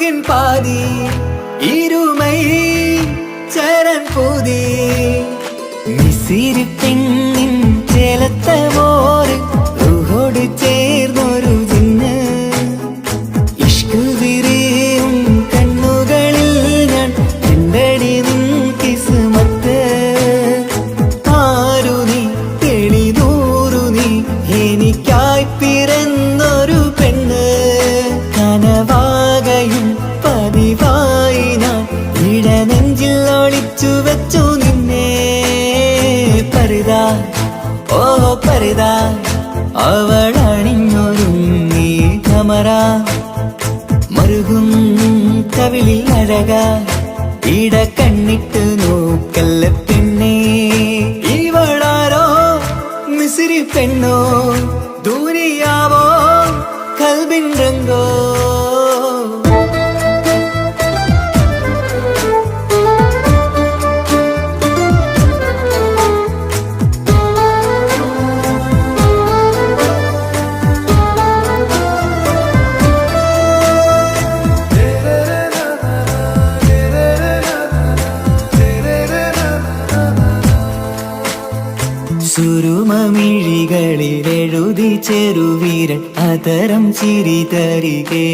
ரூகின் பாதி இருமை சரண் பூதி மிசிறு பெண்ணின் ചേലത്ത മോര് റൂഹോട് ചേർന്നൊരു ജിന്ന് ഇഷ്ക് വിരിയും കണ്ണുകളിൽ ഞാൻ കണ്ടടി നിൻ കിസ്മത്ത് ആരു നീ തെളിനൂറു നീ എനിക്കായി പിറന്നൊരു പെണ്ണ് കനവാകയും പതിവായി ഞാൻ ഇടനെഞ്ചിൽ ഒളിച്ചു വെച്ചു നിന്നെ പരിതാ ഓ പരിതാ അവളണിഞ്ഞൊരുങ്ങി കമറ മറുകും കവിളിൽ അഴക ഇട കണ്ണിട്ട് നോക്കല്ല പെണ്ണേ ഇവളാരോ മിസിരി പെണ്ണോ ദൂരിയാവോ കൽബിൻ രംഗോ സുരുമമിഴികളിൽ എഴുതി ചെറുവീരൻ അതരം ചിരി തരികേ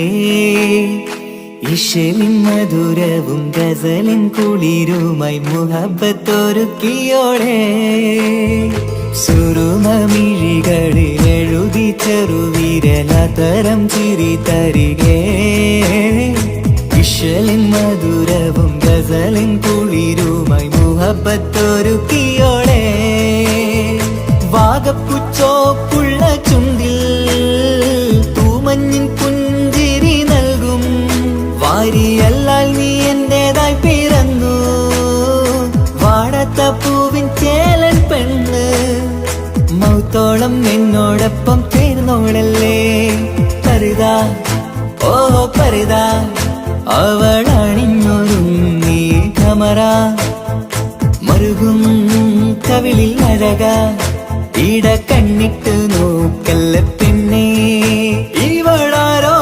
ഇശലിൻ മധുരവും ഗസലിൻ കുളിരുമായി മുഹബത്തൊരുക്കിയോടെ സുരുമമിഴികളിൽ എഴുതി ചെറുവീരൻ അതരം ചിരി തരികേ ഇശലിൻ മധുരവും ഗസലിൻ കുളിരുമായി മുഹബത്തൊരുക്കിയോടെ വാഗപ്പുച്ചോപ്പുള്ള ചുണ്ടിൽ തൂമഞ്ഞിൻ പുഞ്ചിരി നൽകും വാരിയല്ലാൽ നീ എന്റേതായി പിറന്നു വാടത്ത പൂവിൻ ചേലൻ പെണ്ണ് മൗത്തോളം എന്നോടൊപ്പം ചേർന്നോളല്ലേ പരിതാ ഓ പരിതാ അവളണിഞ്ഞൊരുങ്ങി കമറ മറുകും കവിളിൽ അഴക ഇട കണ്ണിട്ട് നോക്കല്ല പെണ്ണേ ഇവളാരോ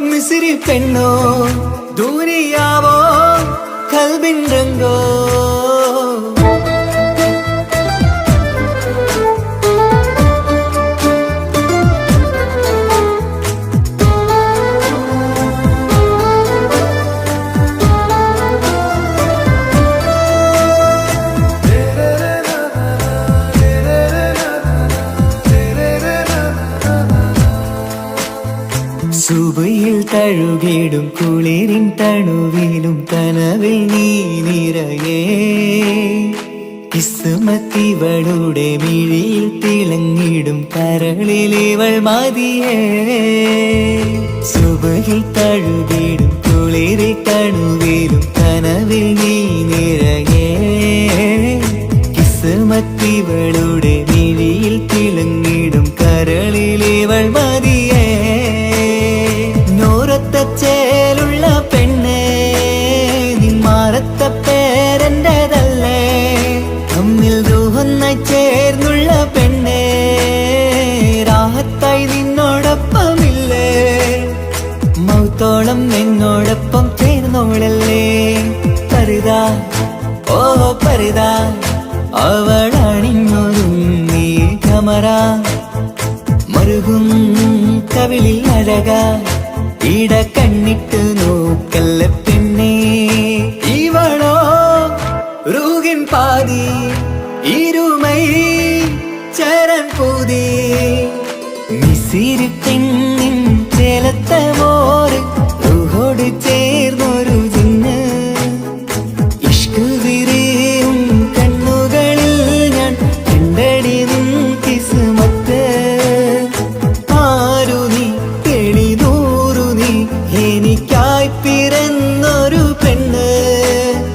മിസിരി പെണ്ണോ ദൂരിയാവോ കൽബിൻ രംഗോ സുബയിൽ തഴുകിടും കുളിരിൻ തണുവിലും കനവിൽ നീ നിറയേ കിസ്മത്തിവളുടെ മിഴിയിൽ തിളങ്ങിടും കരളിലിവൾ മതിയേ സുബയിൽ തഴുകിടും കുളിരിൻ തണുവിലും കനവിൽ നീ നിറയേ കിസ്മത്തിവളുടെ മിഴിയിൽ തിളങ്ങിടും കരളിലിവൾ മതിയേ ചേലുള്ള പെണ്ണേ നിന്മാറത്ത പേരെന്റേതല്ലേ തമ്മിൽ റൂഹൊന്നായി ചേർന്നുള്ള പെണ്ണേ രാഹത്തായി നിന്നോടൊപ്പമില്ലേ മൗത്തോളം എന്നോടൊപ്പം ചേർന്നോളല്ലേ പരിതാ ഓ പരിതാ അവളണിഞ്ഞൊരുങ്ങി കമറ മറുകും കവിളിൽ അഴക ഇട കണ്ണിട്ട് നോക്കല്ല പെണ്ണേ ഇവളോ റൂഹിൻ പാതി ഇരുമൈ ചരൺ പൂതി മിസിരി പെണ്ണിൻ ചേലത്ത മോര് റൂഹോട് ചേർന്നൊരു ജിന്ന് ഇഷ്ക് വിരിയും കണ്ണുകളിൽ ഞാൻ കണ്ടടി നിൻ കിസ്മത്ത് ആരു നീ തെളിനൂറു നീ എനിക്കായി പിറന്നൊരു പെണ്ണ്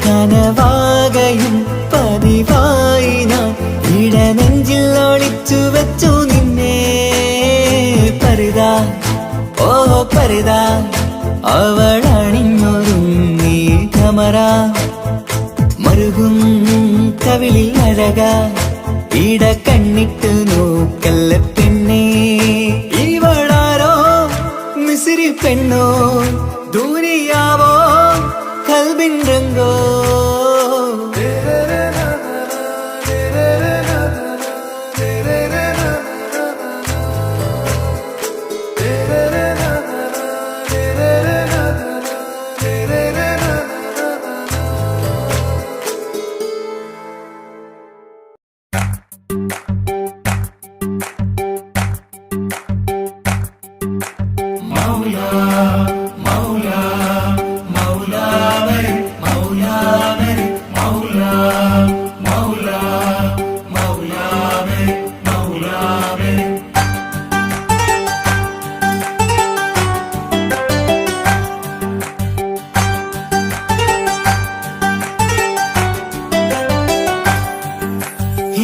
കനവാകയും പതിവായി ഞാൻ ഇടനെഞ്ചിൽ ഒളിച്ചു വെച്ചു നിന്നെ പരിതാ ഓ പരിതാ അവളണിഞ്ഞൊരുങ്ങി കമറ മറുകും കവിളിൽ അഴക ഇട കണ്ണിട്ട് നോക്കല്ല പെണ്ണേ ഇവളാരോ മിസിരി പെണ്ണോ ദുനിയാവോ കൽബിൻ രംഗോ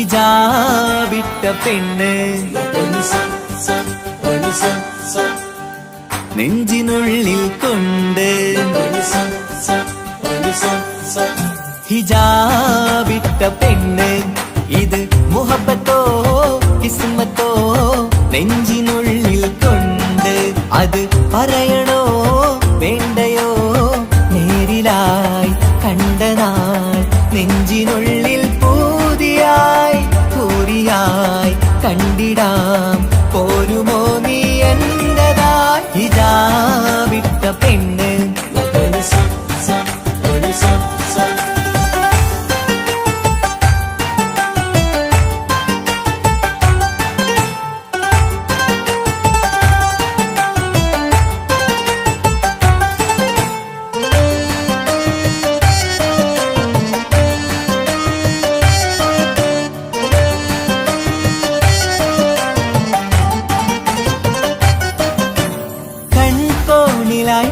ഹിജാബിട്ട പെണ്ണ് നെഞ്ചിനുള്ളിൽ കൊണ്ട് ഹിജാബിട്ട പെണ്ണ് ഇത് മുഹബത്തോ കിസ്മത്തോ നെഞ്ചിനുള്ളിൽ കൊണ്ട് അത് പറയണോ വേണ്ടയോ നേരിലായി കണ്ട നാൾ നെഞ്ചിനുള്ളിൽ പൂതിയായി പൂരിയായി കണ്ടിടാം പോരുമോ നീ എന്റതായി ഹിജാബിട്ട പെണ്ണ്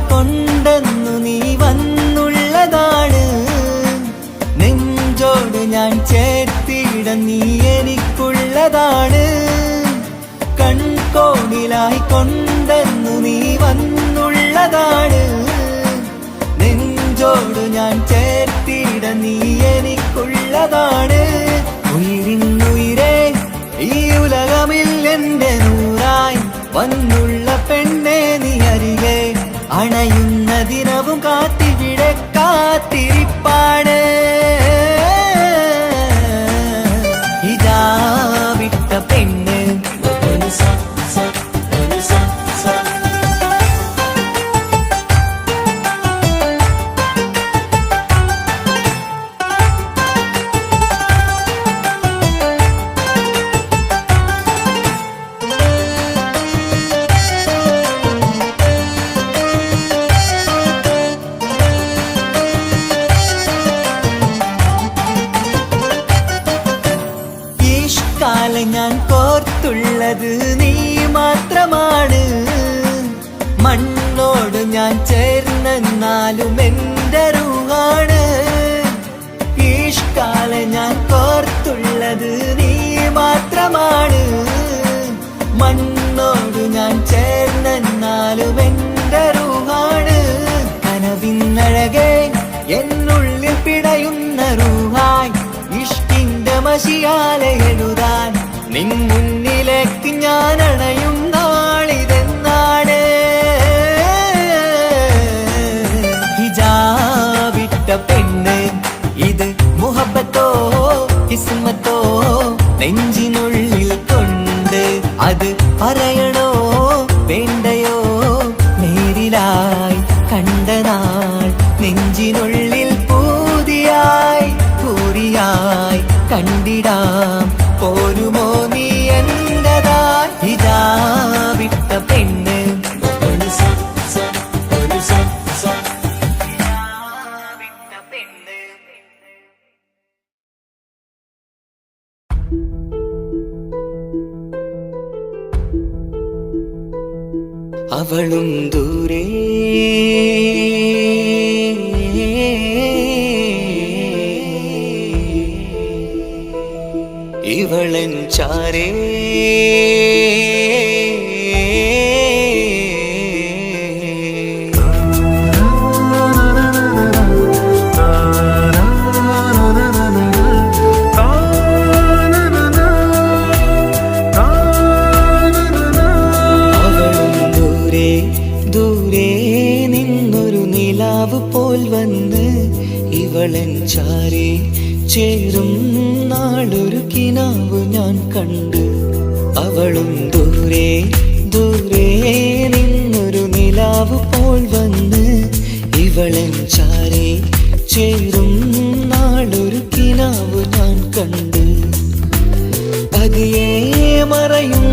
കൊണ്ടെന്നു നീ വന്നുള്ളതാണ് നെഞ്ചോട് ഞാൻ ചേർത്തിട നീ എനിക്കുള്ളതാണ് കൺകോണിലായി കൊണ്ടെന്നു നീ വന്നുള്ളതാണ് നെഞ്ചോട് ഞാൻ ചേർത്തിട നീ എനിക്കുള്ളതാണ് ഉയിരിന്നുയിരേ ഈ ഉലകമിൽ എന്റെ നൂറായി വന്നുള്ള പെണ്ണെ നീ അരികെ അണയുന്ന ദിനവും കാത്തിവിടെ കാത്തിരിപ്പാണ് ഹിജാബിട്ട പെണ്ണ് ഞാൻ കോർത്തുള്ളത് നീ മാത്രമാണ് മണ്ണോട് ഞാൻ ചേർന്നെന്നാലും എന്റെ റൂഹാണ് ഈഷ്കാലെ ഞാൻ കോർത്തുള്ളത് നീ മാത്രമാണ് മണ്ണോട് ഞാൻ ചേർന്നെന്നാലും എന്റെ റൂഹാണ് കനവിന്നഴകെ എന്നുള്ളിൽ പിടയുന്ന റൂഹായി ഇഷ്കിന്റെ മഷിയാലെ എഴുതാൻ നിൻ മുന്നിലേക്ക് ഞാൻ അണയും നാളിതെന്നാണ് ഹിജാബിട്ട പെണ്ണ് ഇത് മുഹബത്തോ കിസ്മത്തോ നെഞ്ചിനുള്ളിൽ കൊണ്ട് അത് പറയണോ വേണ്ടയോ നേരിലായി കണ്ട നാൾ നെഞ്ചിനുള്ളിൽ പൂതിയായി പൂരിയായി കണ്ടിടാം പോരുമോ നീ എന്റതായി ഹിജാബിട്ട പെണ്ണ് അവളും ദൂരെ ഇവളൻ ചാരേ അവളും ദൂരെ ദൂരെ നിന്നൊരു നിലാവ് പോൽ വന്ന് ഇവളൻ ചാരി ചേരും നാളൊരു കിനാവ് ഞാൻ കണ്ട്. അവളും ദൂരെ ദൂരെ നിന്നൊരു നിലാവ് പോൽ വന്ന് ഇവളൻ ചാരി ചേരും നാളൊരു കിനാവ് ഞാൻ കണ്ട്. പതിയെ മറയും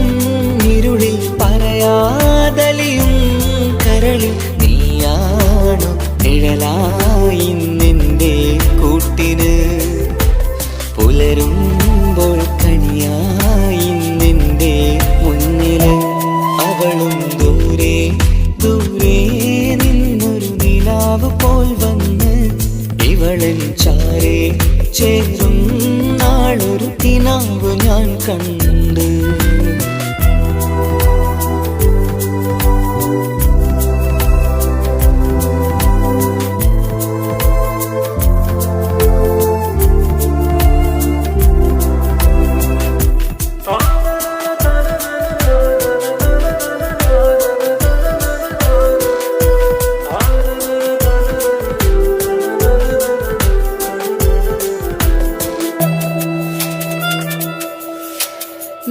ഇരുളിൽ പറയാതലിയും കരളിൽ നീയാണു നിഴലായി നിന്റെ കൂട്ടിന്. പുലരുമ്പോൾ കണിയായി നിന്റെ മുന്നില്. അവളും ദൂരെ ദൂരെ നിന്നൊരു നിലാവ് പോൽ വന്ന് ഇവളൻ ചാരെ ചേരും നാളൊരു കിനാവ് ഞാൻ കണ്ട്.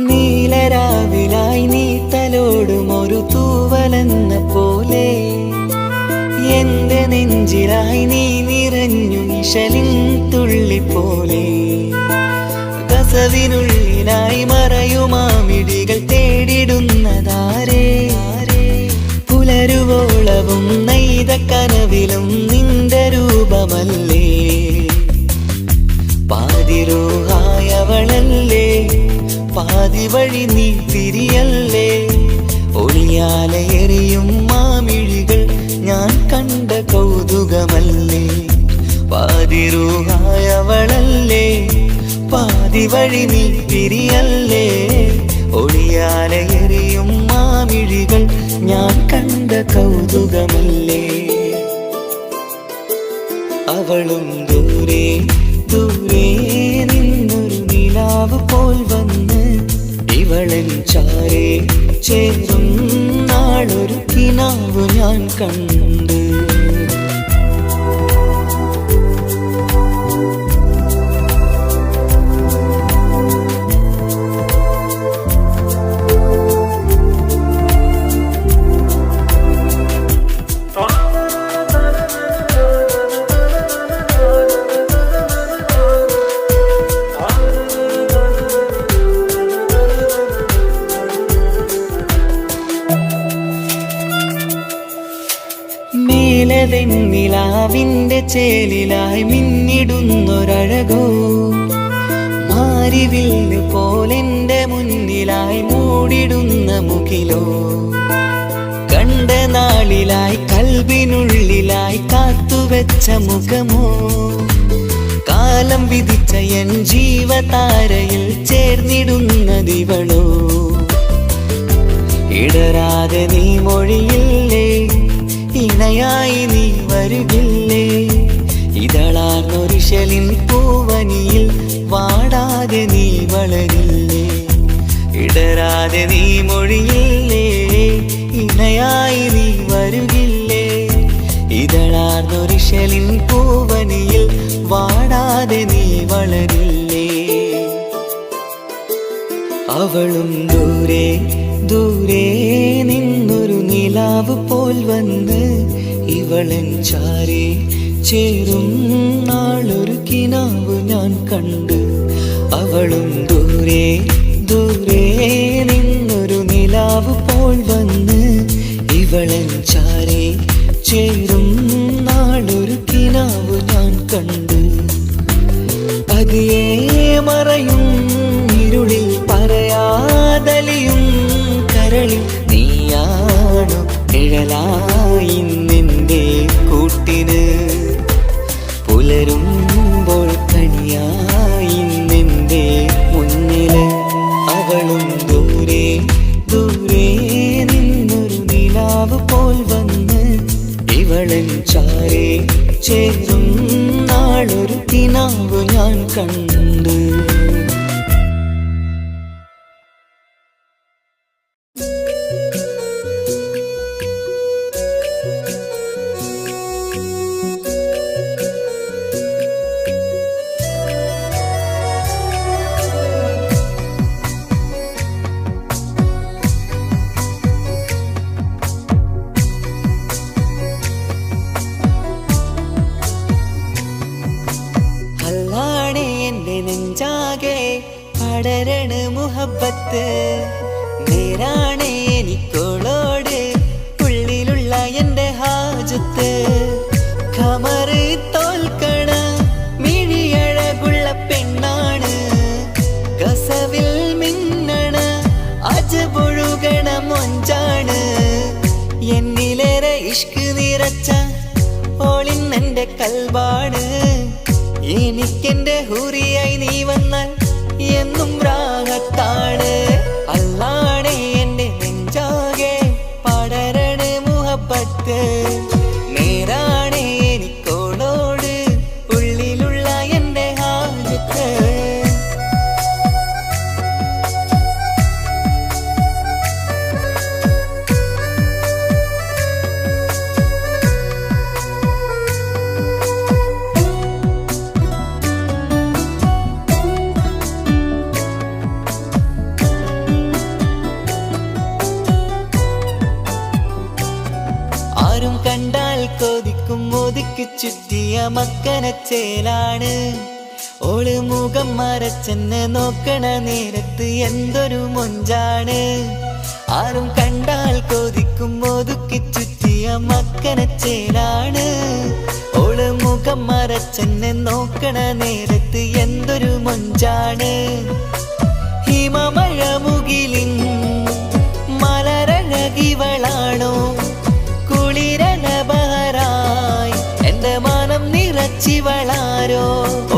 നീലരാവിലായി നീ തലോടും ഒരു തൂവലെന്ന പോലെ എന്റെ നെഞ്ചിലായി നീ നിറഞ്ഞു ഇശലിൻ തുള്ളി പോലെ. കസവിനുള്ളിലായി മറയുമാമിടികൾ തേടിടുന്നതാരേ. പുലരുവോളവും നെയ്ത കനവിലും നിന്റെ രൂപമല്ലേ. പാതിരൂഹായവളല്ലേ, പാതി വഴി നീ തിരിയല്ലേ. ഒളിയാലെ എറിയും മാമിഴികൾ ഞാൻ കണ്ട കൗതുകമല്ലേ. പാതിരൂഹായവളല്ലേ, പാതി വഴി നീ തിരിയല്ലേ. ഒളിയാലെ എറിയും മാമിഴികൾ ഞാൻ കണ്ട കൗതുകമല്ലേ. അവളും ദൂരെ ദൂരെ നിന്നൊരു നിലാവ് പോൽ വന്ന് ഇവളൻ ചാരെ ചേരും നാളൊരു കിനാവ് ഞാൻ കണ്ട്. നിലാവിന്റെ ചേലിലായി മിന്നിടുന്നൊരഴകോ, മാരിവില്ല് പോലെന്റെ മുന്നിലായി മൂടിടുന്ന മുകിലോ. കണ്ട നാളിലായി കൽബിനുള്ളിലായി കാത്തുവെച്ച മുഖമോ. കാലം വിധിച്ച എൻ ജീവതാരയിൽ ചേർന്നിടുന്നതിവളോ. ഇടരാതെ നീ മൊഴിയില്ലേ, ഇണയായി നീ വരുകില്ലേ. ഇതളാർന്നൊരിശലിൻ പൂവനിയിൽ വാടാതെ നീ വളരില്ലേ. ഇടരാതെ നീ മൊഴിയില്ലേ, ഇണയായി നീ വരുകില്ലേ. ഇതളാർന്നൊരിശലിൻ പൂവനിയിൽ വാടാതെ നീ വളരില്ലേ. അവളും ദൂരെ ദൂരെ നിന്നൊരു നിലാവ് പോൽ വന്ന് ഇവളൻ ചാരി ചേരും നാളൊരു കിനാവ് ഞാൻ കണ്ട്. അവളും ദൂരെ ദൂരെ നിന്നൊരു നിലാവ് പോൽ വന്ന് ഇവളൻ ചാരി ചേരും നാളൊരു കിനാവ് ഞാൻ കണ്ട്. പതിയെ മറയും ഇരുളിൽ പറയാതലിയും കരളിൽ നീയാണു നിഴലായി നിന്റെ കൂട്ടിന്. പുലരുമ്പോൾ കണിയായി നിന്റെ മുന്നില്. അവളും ദൂരെ ദൂരെ നിന്നൊരു നിലാവ് പോൽ വന്ന് ഇവളൻ ചാരെ ചേരും നാളൊരു കിനാവ് ഞാൻ കണ്ട്. പടരണ മുഹബത്ത്. നേരാണ് എനിക്കോളോട് ഉള്ളിലുള്ള എൻ്റെ ഹാജത്ത്. ഖമറ് തോൽക്കണ മിഴിയഴകുള്ള പെണ്ണാണ്, കസവിൽ മിന്നണ അജബൊഴുകണ മൊഞ്ചാണ്. എന്നിലേറെ ഇഷ്ക് നിറച്ച ഓളിന്നെൻ്റെ കൽബാണ്. എനിക്കെൻ്റെ ഹൂറിയായി നീ വന്നാൽ എന്നും രാഗത്താണ്. അല്ലാണേ എൻ്റെ നെഞ്ചാകെ പടരണ മുഹബത്ത്. നേരാണേ എനിക്കോളോട് ഉള്ളിലുള്ള എൻ്റെ ഹാജത്ത്. ആരും കണ്ടാൽ കൊതിക്കും ഒതുക്കി ചുറ്റിയ മക്കനച്ചേലാണ്. ഓള് മുഖം മറച്ചെന്നെ നോക്കണ നേരത്ത് എന്തൊരു മൊഞ്ചാണ്. ആരും കണ്ടാൽ കൊതിക്കും ഒതുക്കി ചുറ്റിയ മക്കനച്ചേലാണ്. ഓള് മുഖം മറച്ചെന്നെ നോക്കണ നേരത്ത് എന്തൊരു മൊഞ്ചാണ്. ഹിമമഴ മുകിലിൻ മലരഴകിവളാണോ, കുളിരലബഹരായി എൻ്റെ മാനം നിറച്ചിവളാരോ.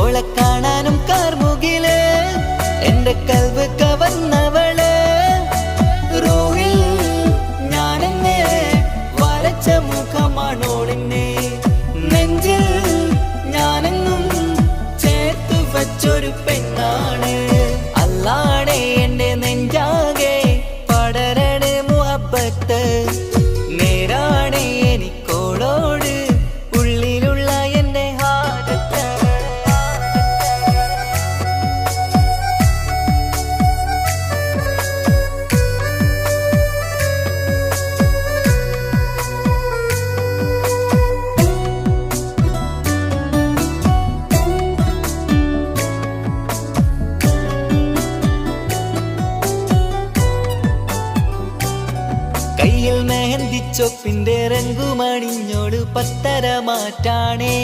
ഓളെ കാണാനും കാർമുകില് എൻ്റെ കൽവ് കവർന്നവള്. റൂഹിൽ ഞാനെന്നെ വരച്ച മുഖമാണോളിന്നെ, നെഞ്ചിൽ ഞാനെന്നും ചേർത്തു വച്ചൊരു പെണ്ണാണ്. അല്ലാണേ എൻ്റെ നെഞ്ചാകെ പടരണ മുഹബത്ത്. നേരാണേ എനിക്കോളോട് ഉള്ളിലുള്ള എൻ്റെ ഹാജത്ത്. കയ്യിൽ മെഹന്തിച്ചൊപ്പിന്റെ രംഗുമണിഞ്ഞോട് പത്തര മാറ്റാണേ.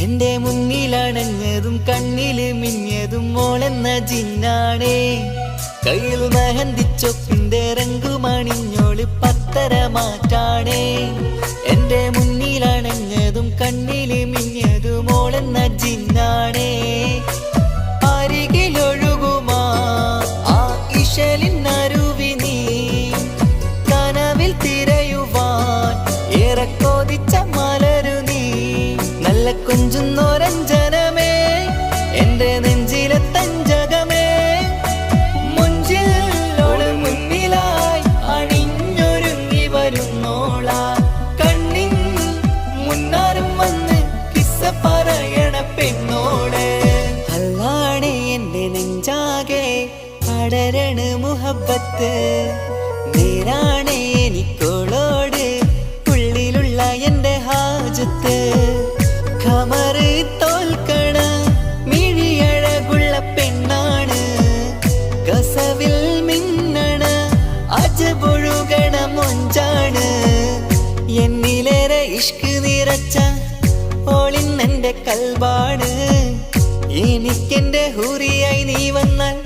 എന്റെ മുന്നിലണഞ്ഞതും കണ്ണില് മിഞ്ഞതും മോളെന്ന ജിന്നാണേ. കയ്യിൽ മെഹന്തിച്ചൊപ്പിന്റെ രംഗുമണിഞ്ഞോട് പത്തര മാറ്റാണേ. എന്റെ മുന്നിലണഞ്ഞതും കണ്ണില് മിഞ്ഞതും മോളെന്ന ജിന്നാണേ. അരികിലൊഴുകുമാ ആ ഇശലിനരുവി നീ കനവിൽ തിരയുവാൻ ഏറെ കൊതിച്ച മലരു നീ. നല്ല കുഞ്ചുന്നോരഞ്ജനമേ എൻ്റെ നെഞ്ചിലെ തഞ്ചകമേ. മുഞ്ചിൽ ഓള് മുന്നിലായി അണിഞ്ഞൊരുങ്ങി വരുന്നോള. കണ്ണിൻ മുന്നാരും വന്ന് കിസ്സ പറയണ പെണ്ണോട്. അല്ലാണേ എൻ്റെ നെഞ്ചാകെ പടരണ മുഹബത്ത്. നേരാണേ എനിക്കോളോട് ഉള്ളിലുള്ള എൻ്റെ ഹാജത്ത്. ഖമറ് തോൽക്കണ മിഴിയഴകുള്ള പെണ്ണാണ്, കസവിൽ മിന്നണ അജബൊഴുകണ മൊഞ്ചാണ്. എന്നിലേറെ ഇഷ്ക് നിറച്ച ഓളിന്നെൻ്റെ കൽബാണ്. എനിക്കെൻ്റെ ഹൂറിയായി നീ വന്നാൽ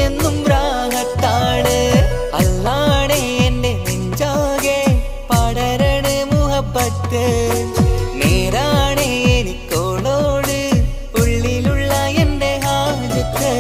എന്നും രാഗത്താണ്. അല്ലാണേ എൻ്റെ നെഞ്ചാകെ പടരണ മുഹബത്ത്. നേരാണേ എനിക്കോളോട് ഉള്ളിലുള്ള എൻ്റെ ഹാജത്ത്.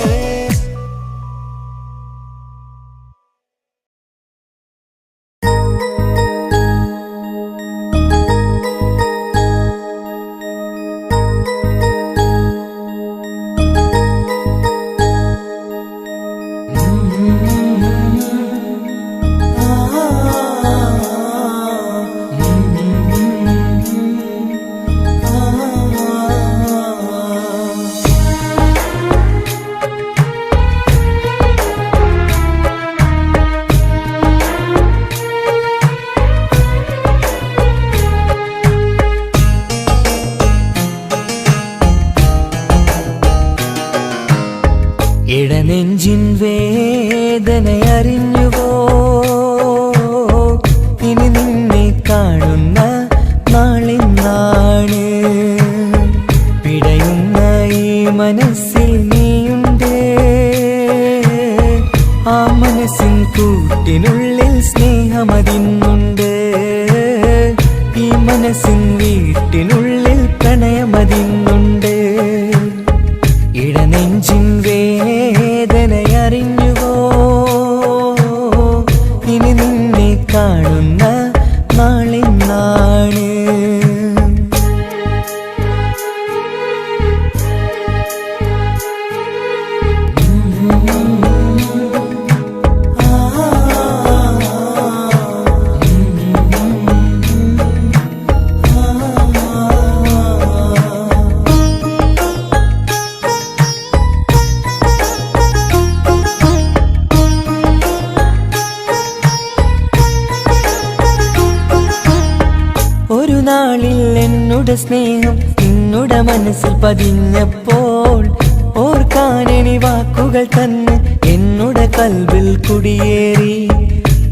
നെഞ്ചിൻ വേദനയറിഞ്ഞുവോ? ഇനി നിന്നെ കാണുന്ന നാളിന്നാണ്. പിടയുന്ന ഈ മനസ്സിൽ നീയുണ്ട്. ആ മനസ്സിൻ കൂട്ടിനുള്ളിൽ സ്നേഹമതിന്നുണ്ട്. ഈ മനസ്സിൻ വീട്ടിനുള്ളിൽ പ്രണയമതിന്നുണ്ട്. ഇടനെഞ്ചിൻ വേദനയറിഞ്ഞുവോ? ഇനി നിന്നെ കാണുന്ന നാളിന്നാണ്. ഒരു നാളിൽ എന്നുടെ സ്നേഹം നിന്നുടെ മനസ്സിൽ പതിഞ്ഞപ്പോൾ ഓർക്കാനെനി വാക്കുകൾ തന്നെ എന്നുടെ കൽബിൽ കുടിയേറി.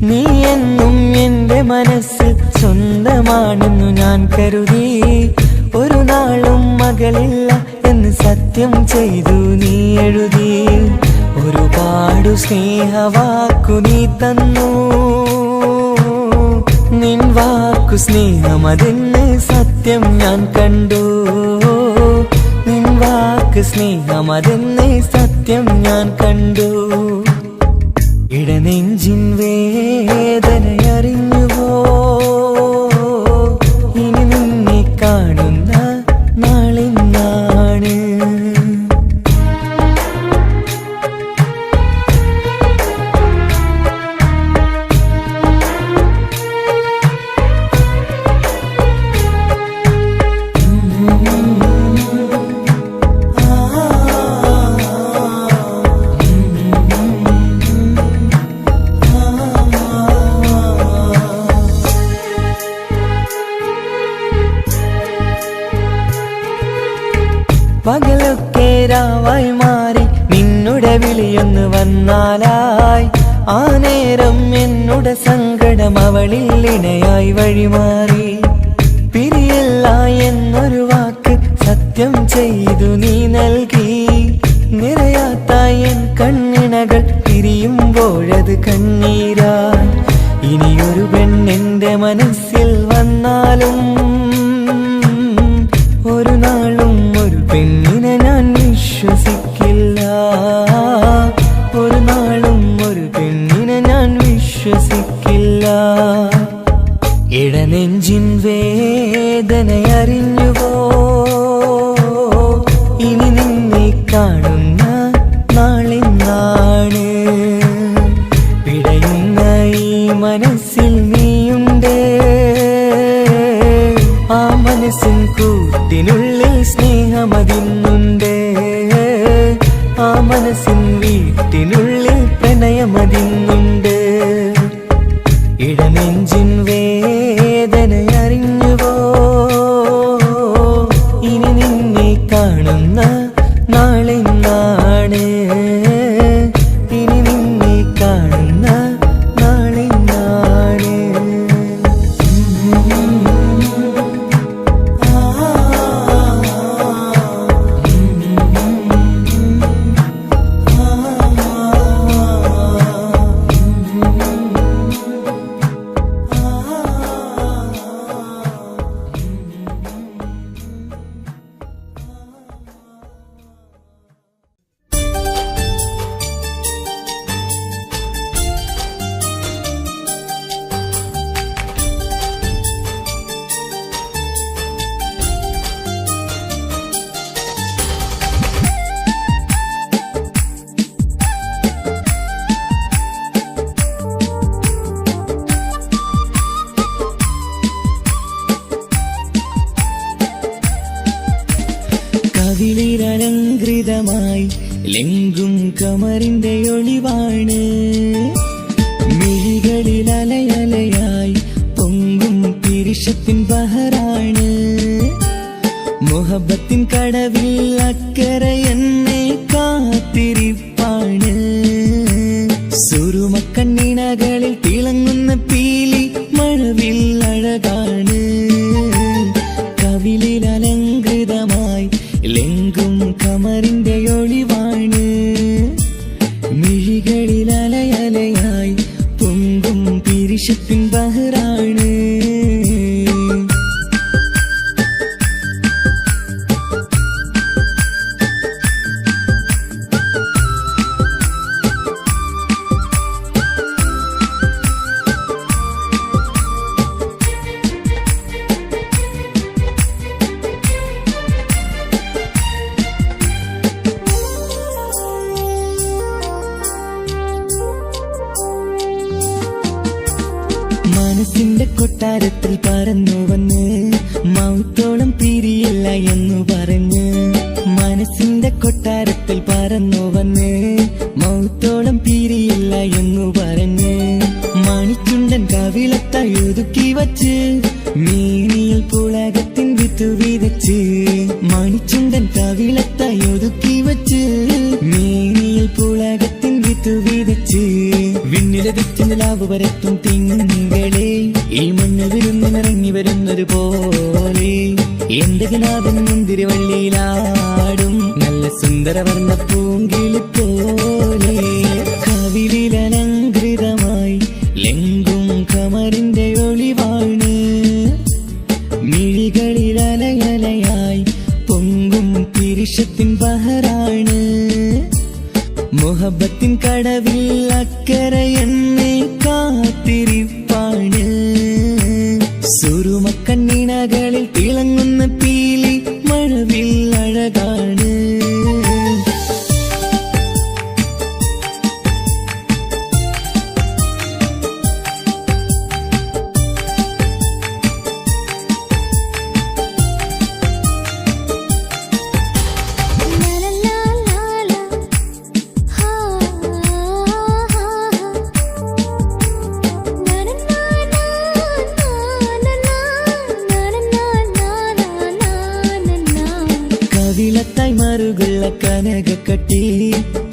നീ എന്നും എന്റെ മനസ്സിൽ സ്വന്തമാണെന്നു ഞാൻ കരുതി. ഒരു നാളും മകളില്ല എന്ന് സത്യം ചെയ്തു നീ എഴുതി. ഒരുപാടു സ്നേഹവാക്കു നീ തന്നു. നിൻ വാക്കു സ്നേഹമതെന്ന് സത്യം ഞാൻ കണ്ടു. നിൻ വാക്ക് സ്നേഹമതെന്ന് സത്യം ഞാൻ കണ്ടു. ഇടനെഞ്ചിൻ വേദനയറിഞ്ഞുവോ? ഇനി നിന്നെ കാണുന്ന നാളിന്നാണ്. പകലൊക്കെ രാവായി മാറി നിന്നുടെ വിളിയൊന്ന് വന്നാലായി. ആ നേരം എന്നുടെ സങ്കടം അവളിൽ ഇണയായി വഴിമാറി. പിരിയല്ല എന്നൊരു വാക്ക് സത്യം ചെയ്തു നീ നൽകി. നിറയാത്ത എൻ കണ്ണിണകൾ പിരിയുമ്പോഴത് കണ്ണീരായി. ഇനിയൊരു പെണ്ണെന്റെ മനസ്സിൽ വന്നാലും ഒരു നാളും ഒരു പെണ്ണിനെ ഞാൻ വിശ്വസിക്കില്ല. ഒരു നാളും ഒരു പെണ്ണിനെ ഞാൻ വിശ്വസിക്കില്ല. ഇടനെഞ്ചിൻ വേദനയറിഞ്ഞുവോ? ഇനി നിന്നെ കാണുന്ന നാളിന്നാണ്. പിടയുന്ന ഈ മനസ്സിൽ നീയുണ്ട്. ആ മനസ്സിൻ കൂട്ടിനുള്ളിൽ സ്നേഹമതിന്നുണ്ട്. ആ മനസ്സിൻ വീട്ടിനുള്ളിൽ പ്രണയമതിന്നുണ്ട്. ഇടനെഞ്ചിൻ വേദനയറിഞ്ഞുവോ? ഇനി നിന്നെ കാണുന്ന നാളിന്നാണ്. ഇനി നിന്നെ കാണുന്ന നാളിന്നാണ്. കവിളിരലങ്കൃതമായി ലെങ്കും കമറിന്റെ ഒളിവാണ്. മിഴികളിൽ അലയലയായി പൊങ്കും പിരിശത്തിൻ ബഹറാണ്. മുഹബത്തിൻ കടവിൽ അക്കരെ എന്നെ കാത്തിരിപ്പാണ്. കൊട്ടാരത്തിൽ പറന്നു വന്ന് മൗത്തോളം പിരിയില്ല എന്നു പറഞ്ഞ്. മനസ്സിന്റെ കൊട്ടാരത്തിൽ പറന്നു വന്ന് മൗത്തോളം പിരിയില്ല എന്നു പറഞ്ഞ്. മണിച്ചുണ്ടൻ കവിളത്തായി ഒതുക്കി വച്ച് മേനിയിൽ പുളകത്തിൻ വിത്തു വിതച്ച്. മണിച്ചുണ്ടൻ കവിളത്തായി ഒതുക്കി വച്ച് മേനിയിൽ പുളകത്തിൻ വിത്തു വിതച്ച്. വിണ്ണിലതിച്ച് നിലാവ് പരത്തും തിങ്കളെ ഈ മണ്ണ് വിരുന്നിനിറങ്ങി വരുന്നത് പോലെ എന്റെ കിനാവൻ മുന്തിരിവള്ളിയിലാടും നല്ല സുന്ദരവർണ്ണ പൂങ്കിളി പോലെ. കവിളിലലങ്കൃതമായി ലെങ്കും കമറിന്റെ ഒളിവാണ്. മിഴികളിൽ അലയലയായി പൊങ്കും പിരിശത്തിൻ ബഹറാണ്. മുഹബത്തിൻ കടവിൽ അക്കരെ എന്നെ കാത്തിരിപ്പാണ്. സുറുമക്കണ്ണിണകളിൽ തിളങ്ങുന്ന പീലി മഴവിൽ അഴകാണ്. കവിളത്തായി മറുകുള്ള കനകക്കട്ടി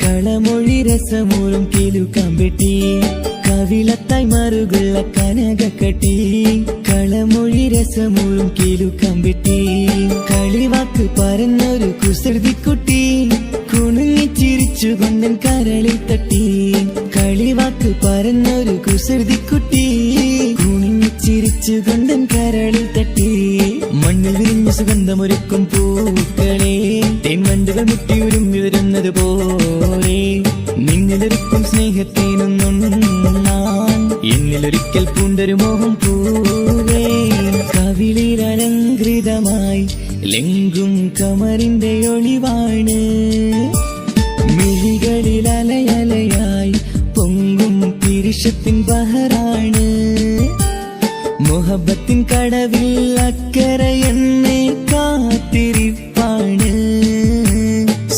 കളമൊഴി രസമൂറും കിലുക്കാമ്പെട്ടി. കവിളത്തായി മറുകുള്ള കനകക്കട്ടി കളമൊഴി രസമൂറും കിലുക്കാമ്പെട്ടി. കളിവാക്ക് പറഞ്ഞൊരു കുസൃതിക്കുട്ടി കുണുങ്ങിച്ചിരിച്ചുകൊണ്ടൻ കരളിൽ തട്ടി. കളിവാക്ക് പറഞ്ഞൊരു കുസൃതിക്കുട്ടി കുണുങ്ങിച്ചിരിച്ചുകൊണ്ടൻ കരളിൽ തട്ടി. മണ്ണിൽ വിരിഞ്ഞ സുഗന്ധമൊരുക്കും പൂക്കളെ തേൻവണ്ടുകൾ മുട്ടിയുരുമ്മി വരുന്നത് പോലെ നിന്നിലൊരുക്കും സ്നേഹത്തേനൊന്നുണ്ണാൻ എന്നിലൊരിക്കൽ പൂണ്ടൊരു മോഹം പൂവേ. കവിളിൽ അലങ്കൃതമായി ലെങ്കും കമറിന്റെ ഒളിവാണ്. മിഴികളിൽ അലയലയായി പൊങ്കും പിരിശത്തിൻ ബഹറാണ്. മുഹബത്തിൻ കടവിൽ അക്കരെ എന്നെ കാത്തിരിപ്പാണ്.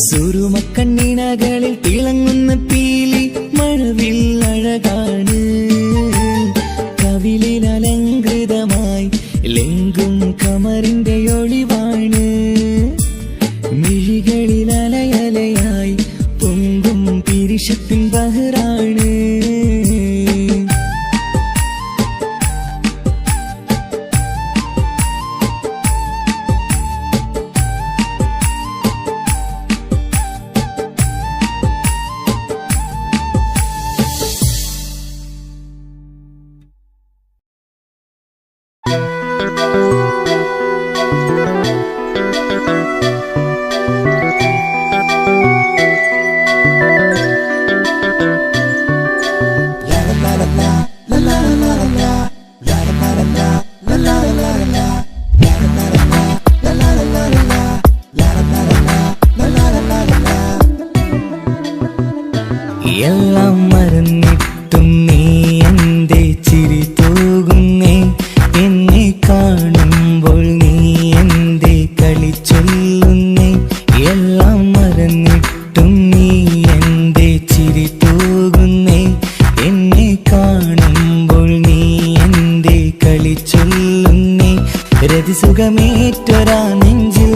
സുറുമക്കണ്ണിണകളിൽ തിളങ്ങുന്ന പീലി മഴവിൽ അഴകാണ്. കവിളിൽ അലങ്കൃതമായി ലെങ്കും കമറിന്റെ ഒളിവാണ്. മിഴികളിൽ അലയലയായി പൊങ്കും പിരിശത്തിൻ ബഹറാണ്. എല്ലാം മറന്നിട്ടും നീ എന്റെ ചിരി തൂകുന്നേ. എന്നെ കാണുമ്പോൾ നീ എന്റെ കളി ചൊല്ലുന്നേ. എല്ലാം മറന്നിട്ടും നീ എന്റെ ചിരി തൂകുന്നേ. എന്നെ കാണുമ്പോൾ നീ എന്റെ കളി ചൊല്ലുന്നേ. രതിസുഖമേറ്റൊരാ നെഞ്ചിൽ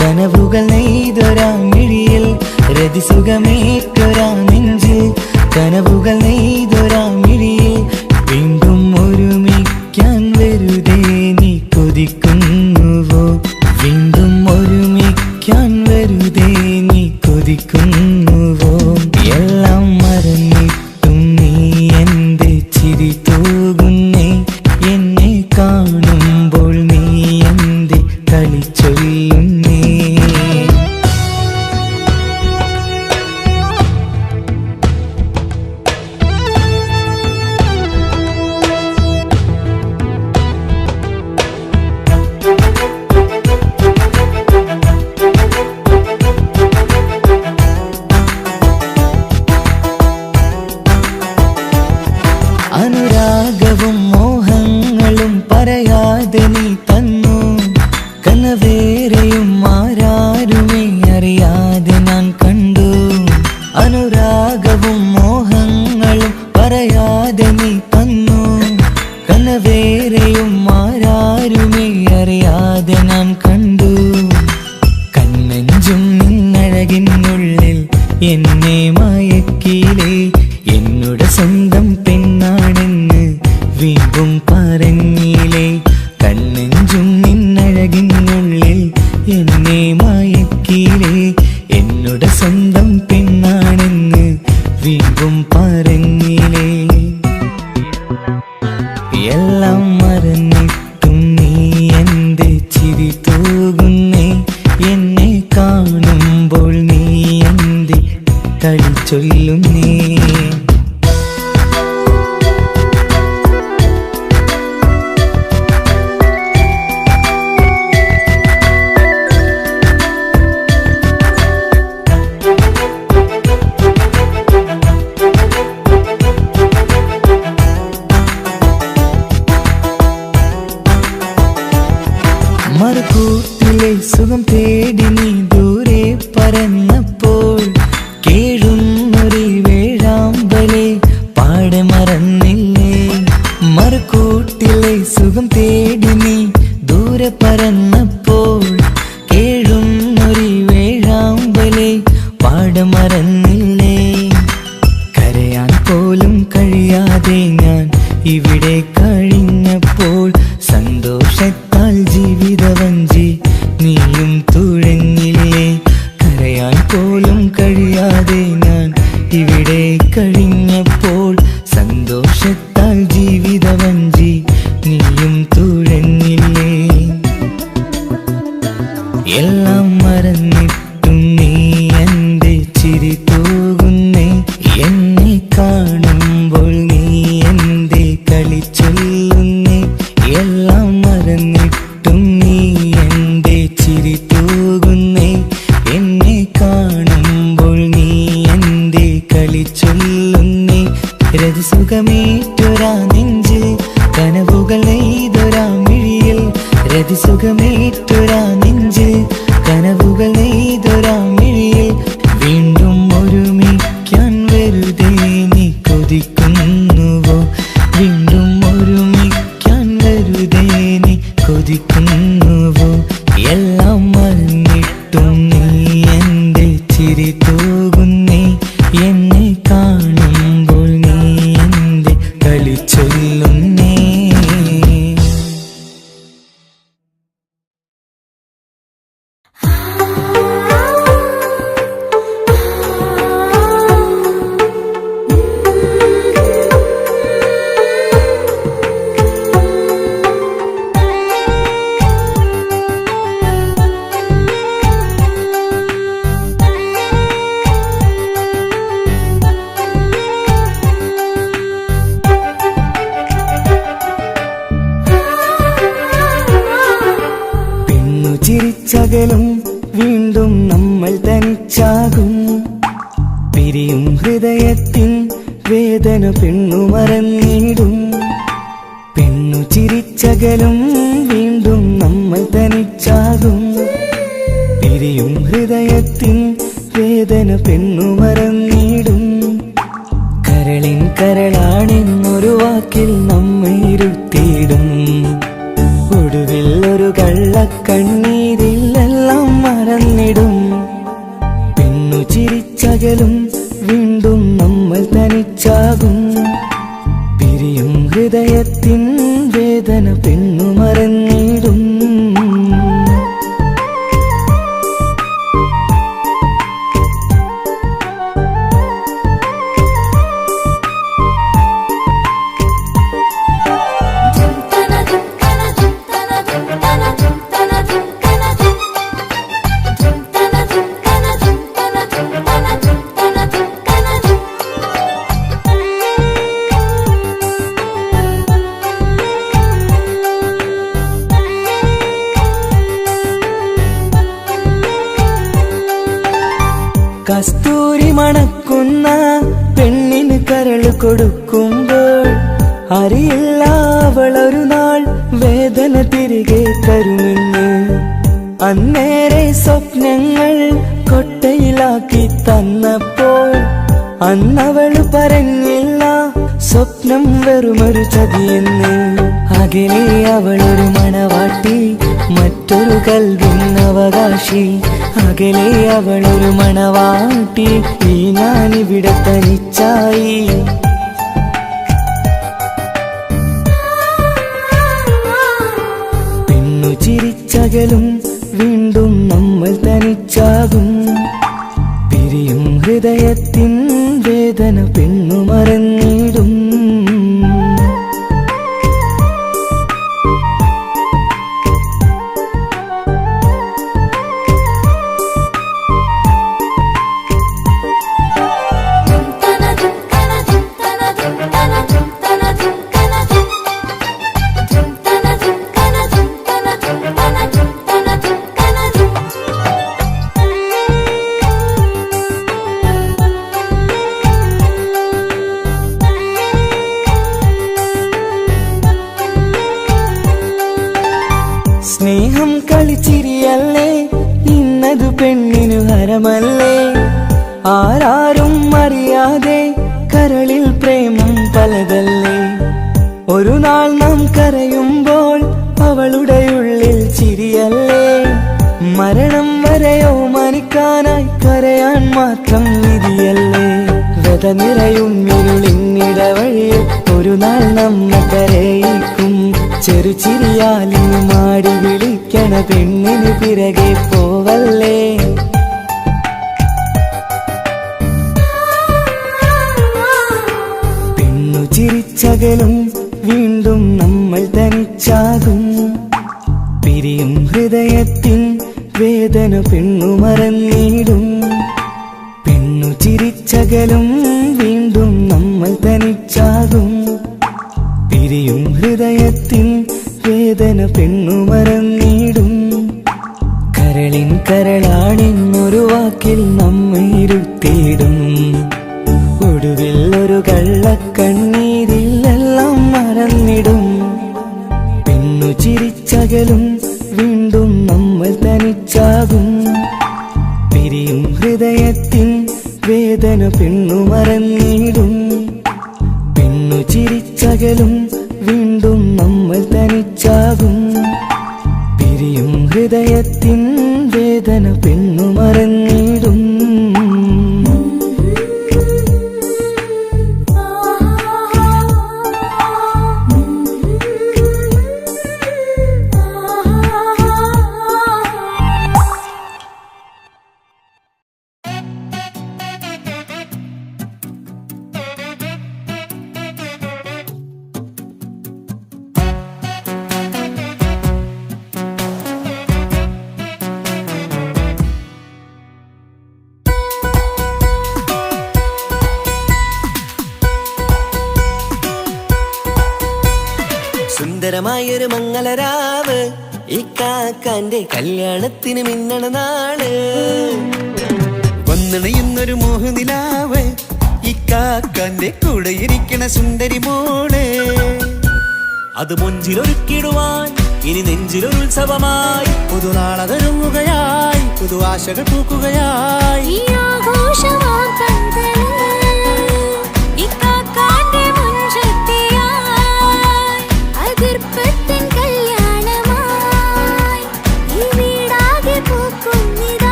കനവുകൾ നെയ്തൊരാ മിഴിയിൽ. രതിസുഖമേറ്റൊരാ നെഞ്ചിൽ കനവുകൾ നെയ്തൊരാ മിഴിയിൽ. വീണ്ടും ഒരുമിക്കാൻ വെറുതെ നീ കൊതിക്കുന്നുവോ? വീണ്ടും ഒരുമിക്കാൻ വെറുതെ നീ കൊതിക്കുന്നുവോ? എല്ലാം മറന്നിട്ടും നീ എന്റെ ചിരി തൂകുന്നേ. എന്നെ കാണുമ്പോൾ നീ എന്റെ കളി ചൊല്ലുന്നേ. അനുരാഗവും മോഹങ്ങളും പറയാ പറയാതെ നീ തന്നു കനവേറെയും ആരാരുമേ അറിയാതെ ഞാൻ കണ്ടു അനുരാഗവും മോഹങ്ങളും പറയാതെ നീ തന്നു കനവേറെയും ആരാരുമേ അറിയാതെ ഞാൻ കണ്ടു കണ്ണെഞ്ചും നിന്നഴകിനുള്ളിൽ എന്നെ മയക്കിയിലേ എന്നോട് സ്വന്തം പെണ്ണാണെന്ന് വീണ്ടും പറഞ്ഞില്ലേ കണ്ണെഞ്ചും നിന്നഴകിനുള്ളിൽ എന്നെ മയക്കിയിലേ എന്നോട് സ്വന്തം പെണ്ണാണെന്ന് വീണ്ടും പറഞ്ഞില്ലേ എല്ലാം മറന്നിട്ടും നീ എന്റെ ചിരി തൂകുന്നേ എന്നെ കാണുമ്പോൾ നീ എന്റെ കളി ചൊല്ലുന്നേ മറുകൂട്ടിലെ സുഖം തേടി നീ ദൂരെ പറന്നപ്പോൾ കേഴുന്നൊരു വേഴാമ്പലെ പാടെ മറന്നില്ലേ മറുകൂട്ടിലെ സുഖം തേടി നീ ദൂരെ പറന്നപ്പോൾ കേഴുന്നൊരു വേഴാമ്പലെ പാടെ മറന്നില്ലേ കരയാൻ പോലും കഴിയാതെ ഞാൻ ഇവിടെ കഴിഞ്ഞപ്പോൾ സന്തോഷത്താൽ ജീവിതവഞ്ചി നീയും തുഴഞ്ഞില്ലേ കരയാൻ പോലും കഴിയാതെ ഞാൻ ഇവിടെ കഴിഞ്ഞപ്പോൾ സന്തോഷത്താൽ ജീവിതവഞ്ചി നീയും തുഴഞ്ഞില്ലേ എല്ലാം മറന്നിട്ടും നീ എന്റെ ചിരി തൂകുന്നേ എന്നെ കാണുമ്പോൾ നീ എന്റെ കളി ചൊല്ലുന്നേ എല്ലാം മറന്നിട്ടും നീ എന്റെ ചിരി തൂകുന്നേ എന്നെ കാണുമ്പോൾ നീ എന്റെ കളി ചൊല്ലുന്നേ രതിസുഖമേറ്റൊരാ നെഞ്ചിൽ കനവുകൾ നെയ്തൊരാ മിഴിയിൽ രതിസുഖമേറ്റൊരാ നെഞ്ചിൽ കനവുകൾ നെയ്തൊരാ മിഴിയിൽ വീണ്ടും ഒരുമിക്കാൻ വെറുതെ നീ കൊതിക്കുന്നുവോ വീണ്ടും ഒരുമിക്കാൻ വെറുതെ നീ കൊതിക്കുന്നുവോ എല്ലാം മറന്നിട്ടും നീ എന്റെ ചിരി തൂകുന്നേ എന്നെ കാണുമ്പോൾ നീ എന്റെ കളി ചൊല്ലുന്നേ ചിരിച്ചകലും വീണ്ടും നമ്മൾ തനിച്ചാകും പിരിയും ഹൃദയത്തിൻ വേദന പെണ്ണു മറന്നിടും പെണ്ണു ചിരിച്ചകലും വീണ്ടും നമ്മൾ തനിച്ചാകും പിരിയും ഹൃദയത്തിൻ വേദന പെണ്ണു മറന്നിടും കരളിൻ കരളാണെന്നൊരു വാക്കിൽ നമ്മെ ഇരുത്തിയിടും ഒടുവിൽ ഒരു കള്ളക്കണ്ണീരിലെല്ലാം മറന്നിടും പെണ്ണു ചിരിച്ചകലും വീണ്ടും നമ്മൾ തനിച്ചാകും പിരിയും ഹൃദയത്തിൻ വേദന പെണ്ണു മറന്നിടും കസ്തൂരി മണക്കുന്ന പെണ്ണിന് കരൾ കൊടുക്കുമ്പോൾ അറിയില്ല അവളൊരു നാൾ വേദന തിരികെ തരുമെന്ന്. അന്നേരെ സ്വപ്നങ്ങൾ കൊട്ടയിലാക്കി തന്നപ്പോൾ അന്നവള് പറഞ്ഞില്ല സ്വപ്നം വെറുമൊരു ചതിയെന്ന്. അകലെ അവളൊരു മണവാട്ടി, മറ്റൊരു കൽവിൻ അവകാശി. അകലെ അവളൊരു മണവാട്ടി, ഈ ഞാനിവിടെ തനിച്ചായി. പെണ്ണു ചിരിച്ചകലും വീണ്ടും നമ്മൾ തനിച്ചാകും. പിരിയും ഹൃദയത്തിൻ വേദന പെണ്ണു മറന്നിടും. സ്നേഹം കളിച്ചിരിയല്ലേ, ഇന്നതു പെണ്ണിനു ഹരമല്ലേ. ആരാരും അറിയാതെ കരളിൽ പ്രേമം പലതല്ലേ. ഒരു നാൾ നാം കരയുമ്പോൾ അവളുടെ ഉള്ളിൽ ചിരിയല്ലേ. മരണം വരെയോ മനിക്കാനായി കരയാൻ മാത്രം വിധിയല്ലേ. വ്യത നിറയും ഇരുളിന്നിടവഴിയിൽ ഒരു നാൾ നമ്മെ കരയിക്കും. ചെറുചിരിയാലിന് മാടി വിളിക്കണ പെണ്ണിന് പിറകെ പോവല്ലേ. പെണ്ണു ചിരിച്ചകലും വീണ്ടും നമ്മൾ തനിച്ചാകും. പിരിയും ഹൃദയത്തിൻ വേദന പെണ്ണു മറന്നിടും. പെണ്ണു ചിരിച്ചകലും വീണ്ടും നമ്മൾ തനിച്ചാകും. പിരിയും ഹൃദയത്തിൻ വേദന പെണ്ണു മറന്നിടും. കരളിൻ കരളാണെന്നൊരു വാക്കിൽ നമ്മെ ഇരുത്തിയിടും. ഒടുവിൽ ഒരു കള്ളക്കണ്ണീരിൽ എല്ലാം മറന്നിടും. പെണ്ണു ചിരിച്ചകലും വീണ്ടും നമ്മൾ തനിച്ചാകും. പിരിയും ഹൃദയത്തിൻ വേദന പെണ്ണു മറന്നിടും. പെണ്ണു ചിരിച്ചകലും വീണ്ടും നമ്മൾ തനിച്ചാകും. പിരിയും ഹൃദയത്തിൻ വേദന പെണ്ണു മറന്നിടും. സുന്ദരമായൊരു മംഗളരാവ്, ഈ കാക്കാന്റെ കല്യാണത്തിന് മിന്നണ നാള്. വന്നണയുന്നൊരു മോഹനിലാവ്, ഈ കാക്കാന്റെ കൂടെ ഇരിക്കണ സുന്ദരി മോള്. അത് മൊഞ്ചിലൊരുക്കിടുവാൻ ഇനി നെഞ്ചിലൊരു ഉത്സവമായി. പുതുനാളതൊരുങ്ങുകയായി, പുതു ആശകൾ പൂക്കുകയായി.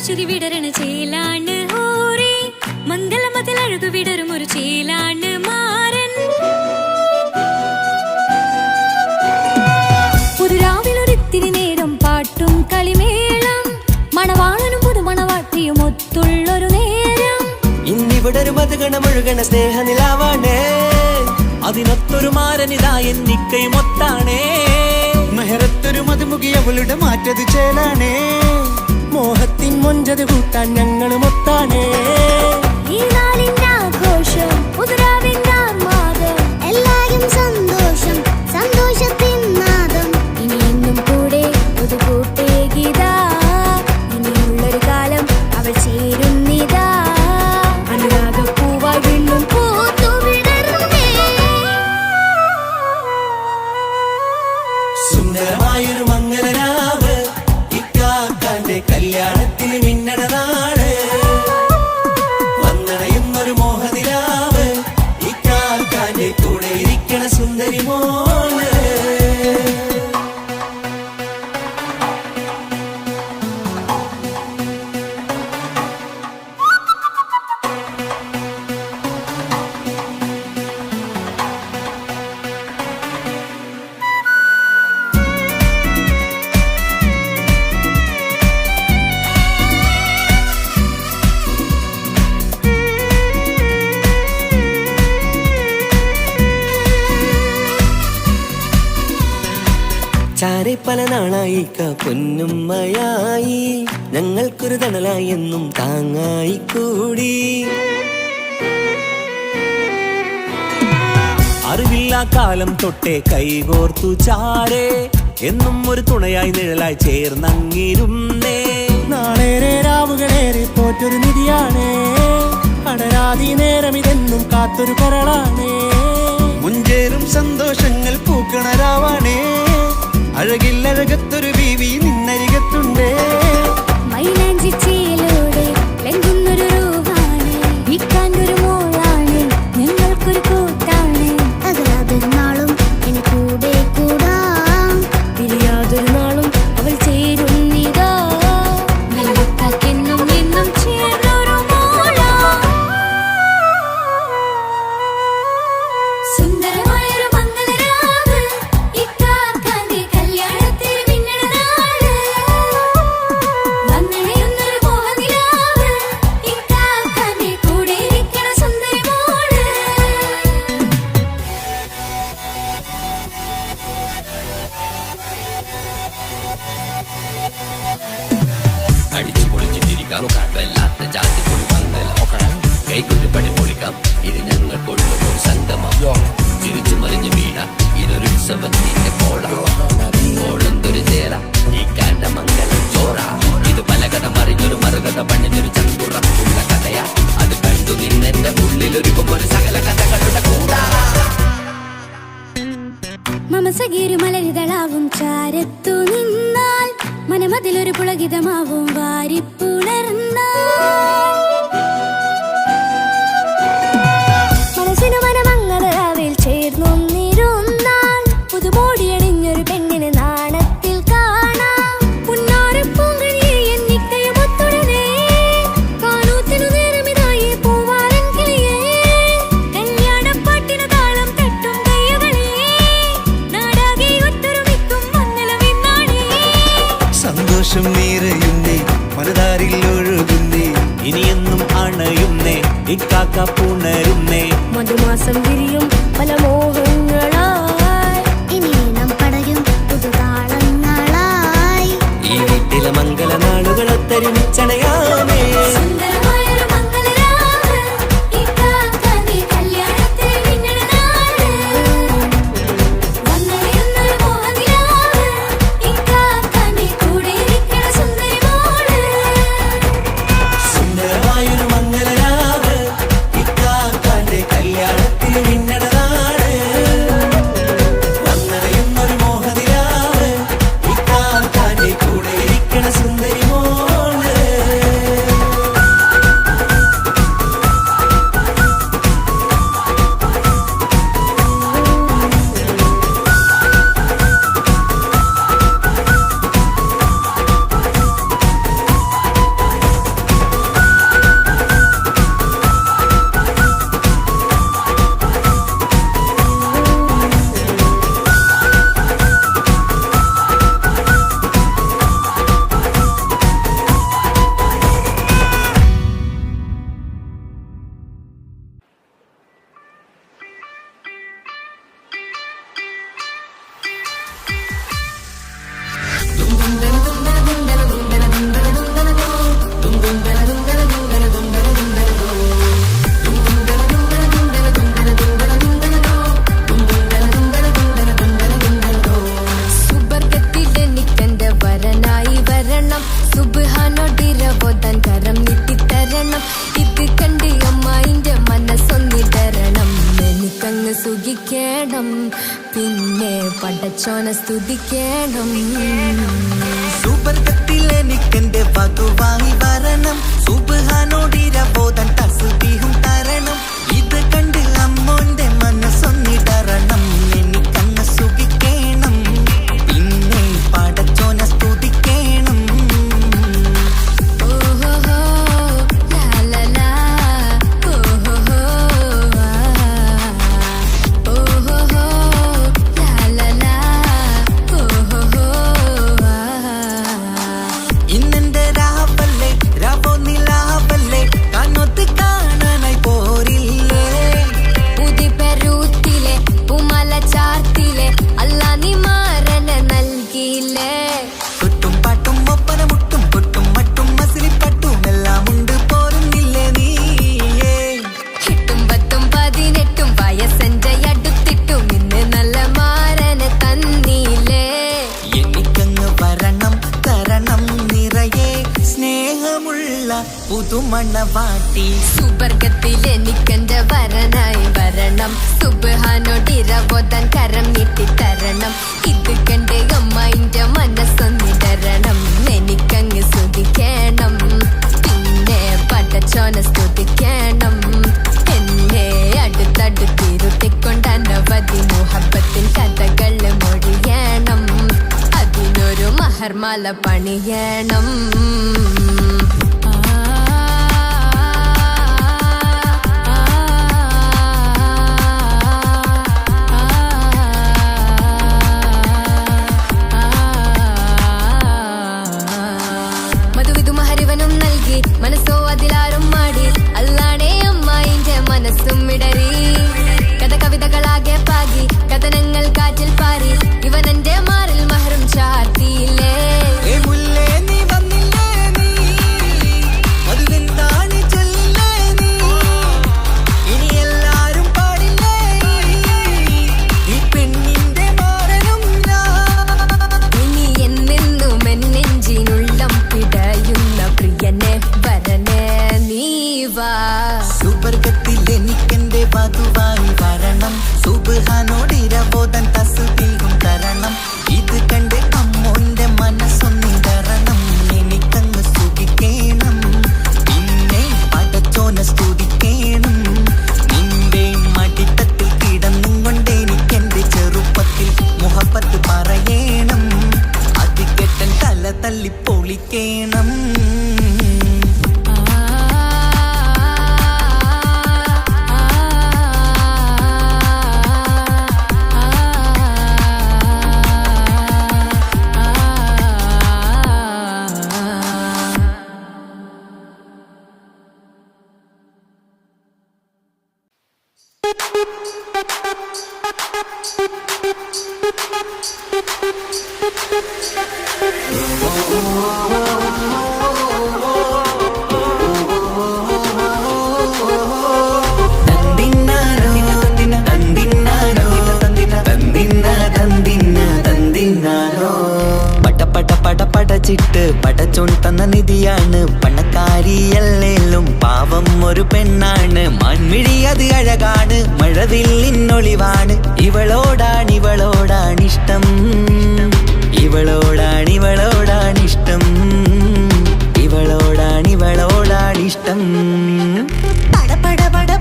ചിരി വിടരണ ചേലാണ് ഹോറി, മംഗളമതിൽ അഴകു വിടരും ഒരു ചേലാണ് മാരൻ. മുഴുകണ സ്നേഹനിലാവാണേ അതിനൊത്തൊരു മാരനിതാ എന്നിക്കൈമൊത്താണേ മെഹറത്തൊരു മധുമുഖി അവളുടെ മാറ്റത് ചേലാണേ മോഹത്തിൻ മൊഞ്ചത് കൂട്ടാൻ ഞങ്ങളും ഒത്താണേ ഈ നാളിന്റെ ആഘോഷം പുതുരാവിന്റെ ആർമാദം എല്ലാരും സന്തോഷം സന്തോഷത്തിൻ നാദം ഇനി എന്നും കൂടെ പുതുകൂട്ടേ ഗീതാ ഇനിയുള്ളൊരു കാലം അവൾ ചേരുന്നിതാ അനുരാഗപ്പൂവായി വീണ്ടും പൂത്തുവിടർന്നേ സുന്ദരമായൊരു മംഗലരാവ് ഇക്കാക്കാന്റെ കല്യാണത്തിന് മിന്നണ നാട് വന്നണയുന്നൊരു മോഹനിലാവ് ഇക്കാക്കാന്റെ കൂടെ ഇരിക്കണ സുന്ദരി മോള് ചാരെ പല നാളായി പൊന്നുമ്മയായി ഞങ്ങൾക്കൊരു തണലായി എന്നും താങ്ങായി കൂടി അറിവില്ലാ കാലം തൊട്ടേ കൈകോർത്തു ചാരേ എന്നും ഒരു തുണയായി നിഴലായി ചേർന്നങ്ങിരുന്നേ നാളേറെ രാവുകളേറെ പോറ്റൊരു നിധിയാണേ അടരാതി നേരം ഇതെന്നും കാത്തൊരു കരളാണേ മുഞ്ചേറും സന്തോഷങ്ങൾ പൂക്കണരാവാണേ അഴകില്ലഴകത്തൊരു ബീവി നിന്നരികത്തുണ്ടേ മൈലാഞ്ചി ചേലോടെ ലംഘുന്നൊരു രൂപാണ് വിൽക്കാനൊരു മോളാണ് ഞങ്ങൾക്കൊരു കൂട്ടാണ് അകലാതൊരു നാളും ഇനി കൂടെ കൂടാം പിരിയാതൊരു നാളും അവൾ ചേരുന്നിതാ നെല്ലുക്കാക്കെന്നും എന്നും ചേർന്നൊരു മോളാ സുന്ദരമായൊരു മംഗലരാവ് ഇക്കാക്കാന്റെ കല്യാണത്തിന് മിന്നണ നാട് വന്നണയുന്നൊരു മോഹനിലാവ് ഇക്കാക്കാന്റെ കൂടെ ഇരിക്കണ സുന്ദരി മോള് അടിച്ചു പൊളിച്ചിട്ടിരിക്കാം വല്ലാത്ത ജാതി പൊളി മംഗലം കൈകൊണ്ട് പണി പൊളിക്കാം ഇത് ഞങ്ങൾ കൊള്ളുമോ സംഗമം ചിരിച്ചു മറിഞ്ഞു വീണ ഇതൊരു ഉത്സവത്തിന്റെ കോളന്തൊരു ചേര ഈ കാണ്ട മംഗലം ചോറ ഇത് പല കഥ മറിഞ്ഞൊരു മറുകഥ പണിഞ്ഞൊരു ചങ്കുറപ്പുള്ള കഥയാ അത് കണ്ടു നിന്നെന്റെ ഉള്ളിലൊരുക്കും ഒരു സകല കഥകളുടെ കൂടാ മമസഗീരു മലരിതളാവും ചാരത്തു നിന്നാൽ മനമതിലൊരു പുളകിതമാവും വാരിപ്പുണർന്നാൽ മനസ്സിനു മനമംഗളരാവിൽ ചേർന്നൊന്നിരുന്നാൽ പുതുമോടിയണിഞ്ഞൊരു പെണ്ണിന് നാണത്തിൽ കാണാം പുന്നാരപ്പൂങ്കണിയെ എന്നിക്കയുമൊത്തുടനെ കാനൂത്തിനു നേരമിതായി പൂവാലൻ കിളിയേ കല്യാണപ്പാട്ടിനു താളം തട്ടും കയ്യുകളെ നാടാകെ ഒത്തൊരുമിക്കും മംഗലമെന്നാണേ സന്തോഷം നിറയുന്നേ മനതാരിൽ ഒഴുകുന്നേ ഇനിയെന്നും അണയുന്നേ ഇക്കാക്ക പുണരുന്നേ മധുമാസം വിരിയും പല മോഹങ്ങളായി ഇനി നാം പടരും പുതുതാളങ്ങളായി ഈ വീട്ടിലെ മംഗല നാളുകളൊത്തരുമിച്ചണയാമേ സുന്ദരമായൊരു മംഗലരാവ് ഇക്കാക്കാന്റെ കല്യാണത്തിന് മിന്നണ നാട് വന്നണയുന്നൊരു മോഹനിലാവ് ഇക്കാക്കാന്റെ കൂടെ ഇരിക്കണ സുന്ദരി മോള് സുന്ദരമായൊരു മംഗലരാവ് ഇക്കാക്കാന്റെ കല്യാണത്തിന് മിന്നണ നാട് പിന്നെ പടച്ചോനെ സ്തുതിക്കണം. സുബർഗത്തിൽ എനിക്കെന്റെ വധുവായി വരണം, സുബ്ഹാനോടിരബോധൻ തസ്ബീഹും തരണം. ഇത് കണ്ട് അമ്മോന്റെ മനസ്സൊന്നിടറണം, എനിക്കങ്ങ് സുഖിക്കണം, പിന്നെ പടച്ചോനെ സ്തുതിക്കണം. ഓഹോഹോ ലാലലാ ഓഹോഹോ ഓഹോഹോ ലാലലാ ഓഹോഹോ. ഇന്നെന്റെ രാവല്ലേ രാവോ നിലാവല്ലേ, കണ്ണൊത്ത് കാണാനായി പോരില്ലേ. പുതിപ്പെരൂത്തിലെ പൂമല ചാർത്തിലെ അല്ലാ നീ മാറന നൽകിയില്ലേ. കുട്ടും പാട്ടും ഒപ്പന മുട്ടും കൊട്ടും മട്ടും മസിലിപ്പട്ടും എല്ലാം ഉണ്ട് പോരുന്നില്ലേ നീയേ. 8 10 18 വയസ്സെന്റെ അടുത്തിട്ടും ഇന്ന് നല്ല മാറന തന്നീലേ. എനിക്കങ്ങ് വരണം തരണം നിറയെ സ്നേഹമുള്ള പുതുമണവാട്ടി. സുബർഗത്തിൽ എനിക്കെന്റെ വരനായി വരണം, സുബ്ഹാനോടിരബോധൻ കരം നീട്ടി തരണം. ഇത് കണ്ട് അമ്മന്റെ മനസ്സൊന്നിടരണം, എനിക്കങ്ങ് സ്തുതിക്കണം, പിന്നെ പടച്ചോനെ സ്തുതിക്കണം. എന്നെ അടുത്തടുത്തിരുത്തിക്കൊണ്ട് അനവധി മുഹബത്തിൻ കഥകൾ മൊഴിയണം, അതിനൊരു മഹർമാല പണിയണം. മധുവിധുമഹരിവനും നൽകി മനസ്സോ അതിലാരും മാടി, അല്ലാണേ അമ്മായിന്റെ മനസ്സും ഇടറി. കഥ കവിതകളാകെ പാകി കഥനങ്ങൾ കാറ്റിൽ പാറി, ഇവനെന്റെ മാറിൽ മഹറും ചാർത്തിയില്ലേ. ഏ മുല്ലേ നീ വന്നില്ലേ നീ, മധുവെന്താണ് ചൊല്ലില്ലേ നീ, ഇനി എല്ലാരും പാടില്ലേ ഈ പെണ്ണിന്റെ മാറനും ഞാൻ. ഇനി എന്നെന്നും എന്നെഞ്ചിനുള്ളം പിടയുന്ന പ്രിയനെ വരനെ നീ വാ. സുബർഗത്തിൽ എനിക്കെന്റെ വധുവായി വരണം, സുബ്ഹാനോടിരബോധൻ തസ്ബീഹും തരണം. ഇത് കണ്ട് അമ്മോന്റെ മനസ്സൊന്നിടറണം, എനിക്കങ്ങ് സുഖിക്കണം, പിന്നെ പടച്ചോനെ സ്തുതിക്കണം. നിന്റെ മടിത്തട്ടിൽ കിടന്നും കൊണ്ട് എനിക്കെന്റെ ചെറുപ്പത്തിൽ മുഹബത്ത് പറയണം, അത് കെട്ടൻ തല തല്ലി പൊളിക്കണം. പടച്ചിട്ട് പടച്ചോൻ തന്ന നിധിയാണ്, പണക്കാരിയല്ലേലും പാവം ഒരു പെണ്ണാണ്. മാൻമിഴി അത് അഴകാണ്, മഴവില്ലിന്നൊളിവാണ്, ഇവളോടാണിഷ്ടം, ഇവളോടാണിഷ്ടം, ഇവളോടാണിഷ്ടം.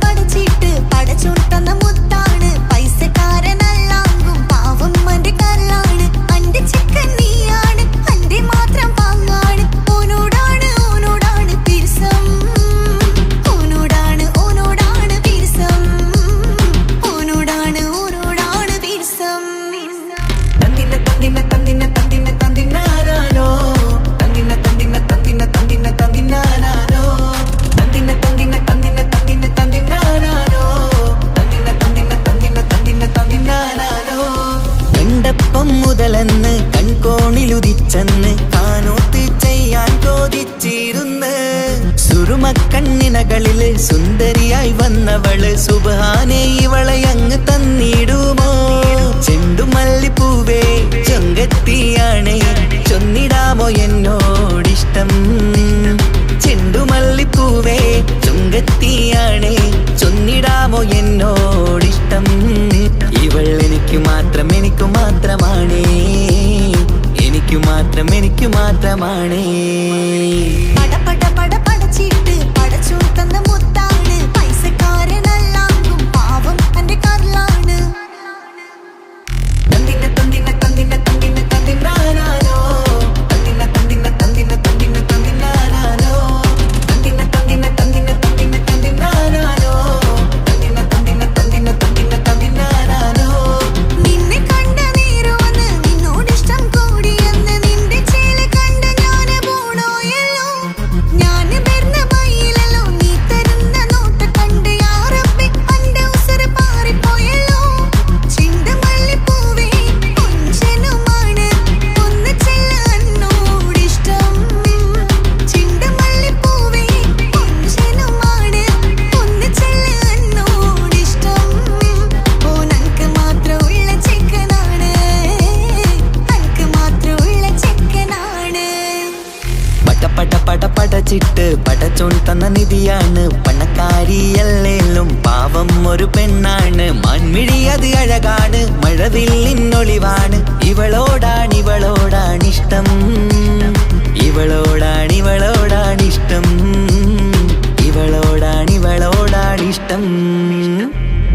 പടച്ചിട്ട് പടച്ചോൻ തന്ന മുത്താണ്, പൈസക്കാരനല്ലാങ്കും പാവം അന്റെ കല്ലാണ്. അന്റെ ചിക്കൻ നീയാണ്, അന്റെ മാത്രം പാങ്ങാണ്, ഓനോടാണ് പിരിസം, ഓനോടാണ് പിരിസം, ഓനോടാണ് പിരിസം. തന്തിന തന്തിന തന്തിന തന്തിന തന്തിനാരോ, തന്തിന തന്തിന തന്തിന തന്തിന തന്തിനാരോ, തന്തിന തന്തിന തന്തിന തന്തിന തന്തിനാരോ, തന്തിന തന്തിന തന്തിന തന്തിന തന്തിനാരോ. കണ്ടപ്പം മുതലെന്ന് കൺകോണിലുദിച്ചെന്ന് കാനോത്ത് ചെയ്യാൻ ചോദിച്ചിരുന്ന്, സുറുമക്കണ്ണിനകളില് സുന്ദരിയായി വന്നവള് സുബ്ഹാനെ ഇവളെ അങ്ങ് തന്നിടുമോ. ചെണ്ടുമല്ലിപ്പൂവേ ചൊങ്കത്തിയാണ്, ചൊന്നിടാമോ എന്നോടിഷ്ടം. ചെണ്ടുമല്ലിപ്പൂവേ ചൊങ്കത്തിയാണ്, ചൊന്നിടാമോ എന്നോടിഷ്ടം. ഇവൾ എനിക്ക് മാത്രം എനിക്ക് എനിക്കു മാത്രമാണ്, എനിക്കു മാത്രമാണ്. പട പട പട പടച്ചിട്ട് പടച്ചോൻ തന്ന മുത്താണ്, പൈസക്കാരനല്ലാങ്കും പാവം അന്റെ കർലാണ്. തന്തിന തന്തിന തന്തിന തന്തിന തന്തിനാനാനോ, തന്തിന തന്തിന തന്തിന തന്തിന തന്തിനാനാനോ, തന്തിന തന്തിന തന്തിന തന്തിന തന്തിനാനാനോ, തന്തിന തന്തിന തന്തിന തന്തിന തന്തിനാനാനോ. നിന്നെ കണ്ട നേരോന്ന് നിന്നോടിഷ്ടം കൂടിയെന്ന് നിന്റെ ചേല കണ്ട ഞാന് പോണോയല്ലോ. ഞാന് വരുന്ന മയിലല്ലോ നീ തരുന്ന നോട്ട കണ്ട് യാ റബ്ബി അന്റെ ഉസറ് പാറിപ്പോയല്ലോ. ചിണ്ടമല്ലിപ്പൂവേ കൊഞ്ചനുമാണ് ഒന്ന് ചെല്ല എന്നോടിഷ്ടം. ചിണ്ടമല്ലിപ്പൂവേ കൊഞ്ചനുമാണ് ഒന്ന് ചെല്ല എന്നോടിഷ്ടം. ഓ നനക്ക് മാത്രമുള്ള ചെക്കനാണ്, നനക്ക് മാത്രമുള്ള ചെക്കനാണ്. പട പട പട പടച്ചിട്ട് പടച്ചോൻ തന്ന നിധിയാണ്, പണക്കാരിയല്ലേലും പാവം ഒരു പെണ്ണാണ്. മാൻമിഴി അത് അഴകാണ്, മഴവില്ലിന്നൊളിവാണ്. ഇവളോടാണിഷ്ടം, ഇവളോടാണിഷ്ടം, ഇവളോടാണിഷ്ടം.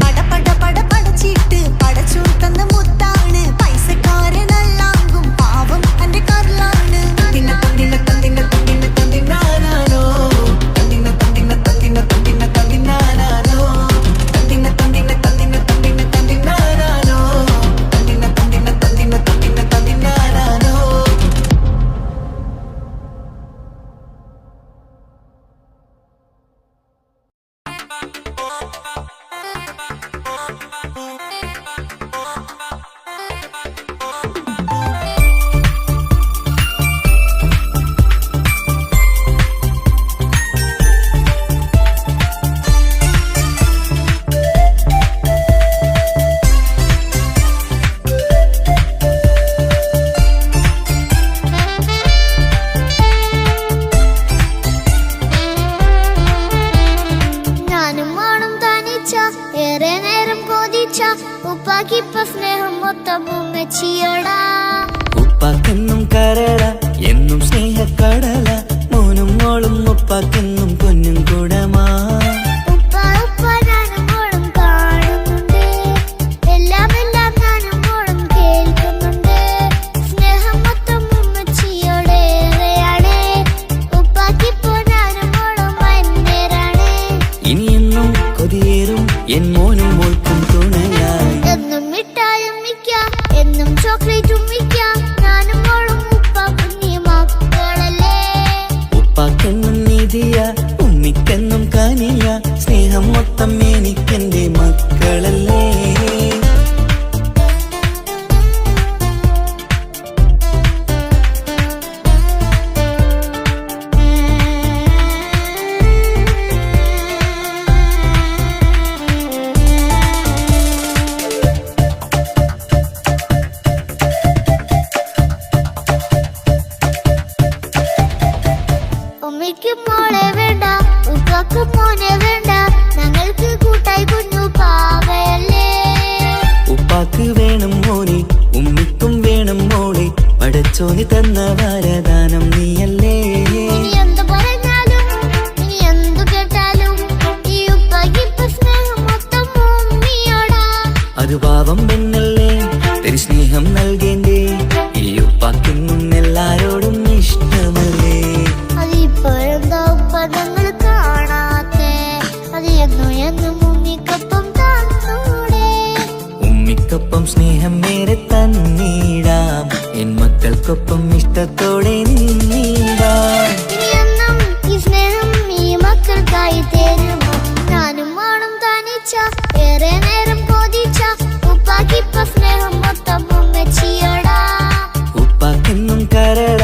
പട പട പട പടച്ചിട്ട് പടച്ചോൻ തന്ന മുത്താണ്, പൈസക്കാരനല്ലാങ്കും പാവം അന്റെ കർലാണ്. തന്തിന തന്തിന തന്തിന തന്തിന തന്തിനാനാനോ, തന്തിന തന്തിന തന്തിന തന്തിന തന്തിനാനാനോ, തന്തിന തന്തിന തന്തിന തന്തിന തന്തിനാനാനോ, തന്തിന തന്തിന തന്തിന തന്തിന തന്തിനാനാനോ. ഞാനും മോളും തനിച്ച ഏറെ നേരം കൊതിച്ച ഉപ്പാക്കിപ്പ സ്നേഹം മൊത്തം ഉമ്മച്ചിയോടാ. ഉപ്പാക്കെന്നും കരള എന്നും സ്നേഹക്കടല, മോനും മോളും ഉപ്പാക്കെന്നും പൊന്നും കൂടമാ. ഉപ്പ ഉപ്പ ഞാനും മോളും കാണുന്നുണ്ട്, എല്ലാം എല്ലാം ഞാനും മോളും കേൾക്കുന്നുണ്ട്. സ്നേഹം മൊത്തം ഉമ്മച്ചിയോടേറെയാണ്, ഉപ്പാക്കിപ്പോ ഞാനും മോളും വന്നേരാണ്. ഇനിയെന്നും കൊതിയേറും എൻ മോനും മോൾക്കും തുണയായി. എന്നും മിഠായും മിക്കാം, എന്നും ചോക്ലേറ്റും മിക്കാം, ഞാനും മോളും ഉപ്പ കുഞ്ഞി മക്കളല്ലേ. ഉപ്പാക്കെന്നും നിധിയ ഉമ്മിക്കെന്നും കനിയ, സ്നേഹം മൊത്തം എനിക്കെന്റെ മക്കളല്ലേ. ഉമ്മയ്ക്ക് മോളെ വേണ്ട, ഉപ്പാക്ക് മോനെ വേണ്ട, ഞങ്ങൾക്ക് കൂട്ടായി കുഞ്ഞു പാവയല്ലേ. ഉപ്പാക്ക് വേണം മോനെ, ഉമ്മിക്കും വേണം മോളെ, പടച്ചോന് തന്ന വരദാനം നീയല്ലേ. ഇനി എന്ത് പറഞ്ഞാലും ഇനി എന്തു കേട്ടാലും ഈ ഉപ്പാക്കിപ്പ സ്നേഹം മൊത്തം ഉമ്മിയോടാ. അത് പാവം പെണ്ണല്ലേ, തരി സ്നേഹം നൽകേണ്ടേ, ഈ ഉപ്പാക്കെന്നും എല്ലാരോടും ഇഷ്ടമല്ലേ. അതിപ്പോഴെന്താ ഉപ്പ ഞങ്ങൾ കാണാത്തെ, അത് എന്നും എന്നും ഉമ്മിക്കൊപ്പം തന്നൂടെ. ഉമ്മിക്കൊപ്പം സ്നേഹം നേരെ തന്നിടാം, എൻ മക്കൾക്കൊപ്പം ഇഷ്ടത്തോടെ നിന്നിടാം. ഇനിയെന്നും ഈ സ്നേഹം ഈ മക്കൾക്കായി തരുമോ. ഞാനും മോളും തനിച്ച ഏറെ നേരം കൊതിച്ച ഉപ്പാക്കിപ്പ സ്നേഹം മൊത്തം ഉമ്മച്ചിയോടാ. ഉപ്പാക്കെന്നും കരള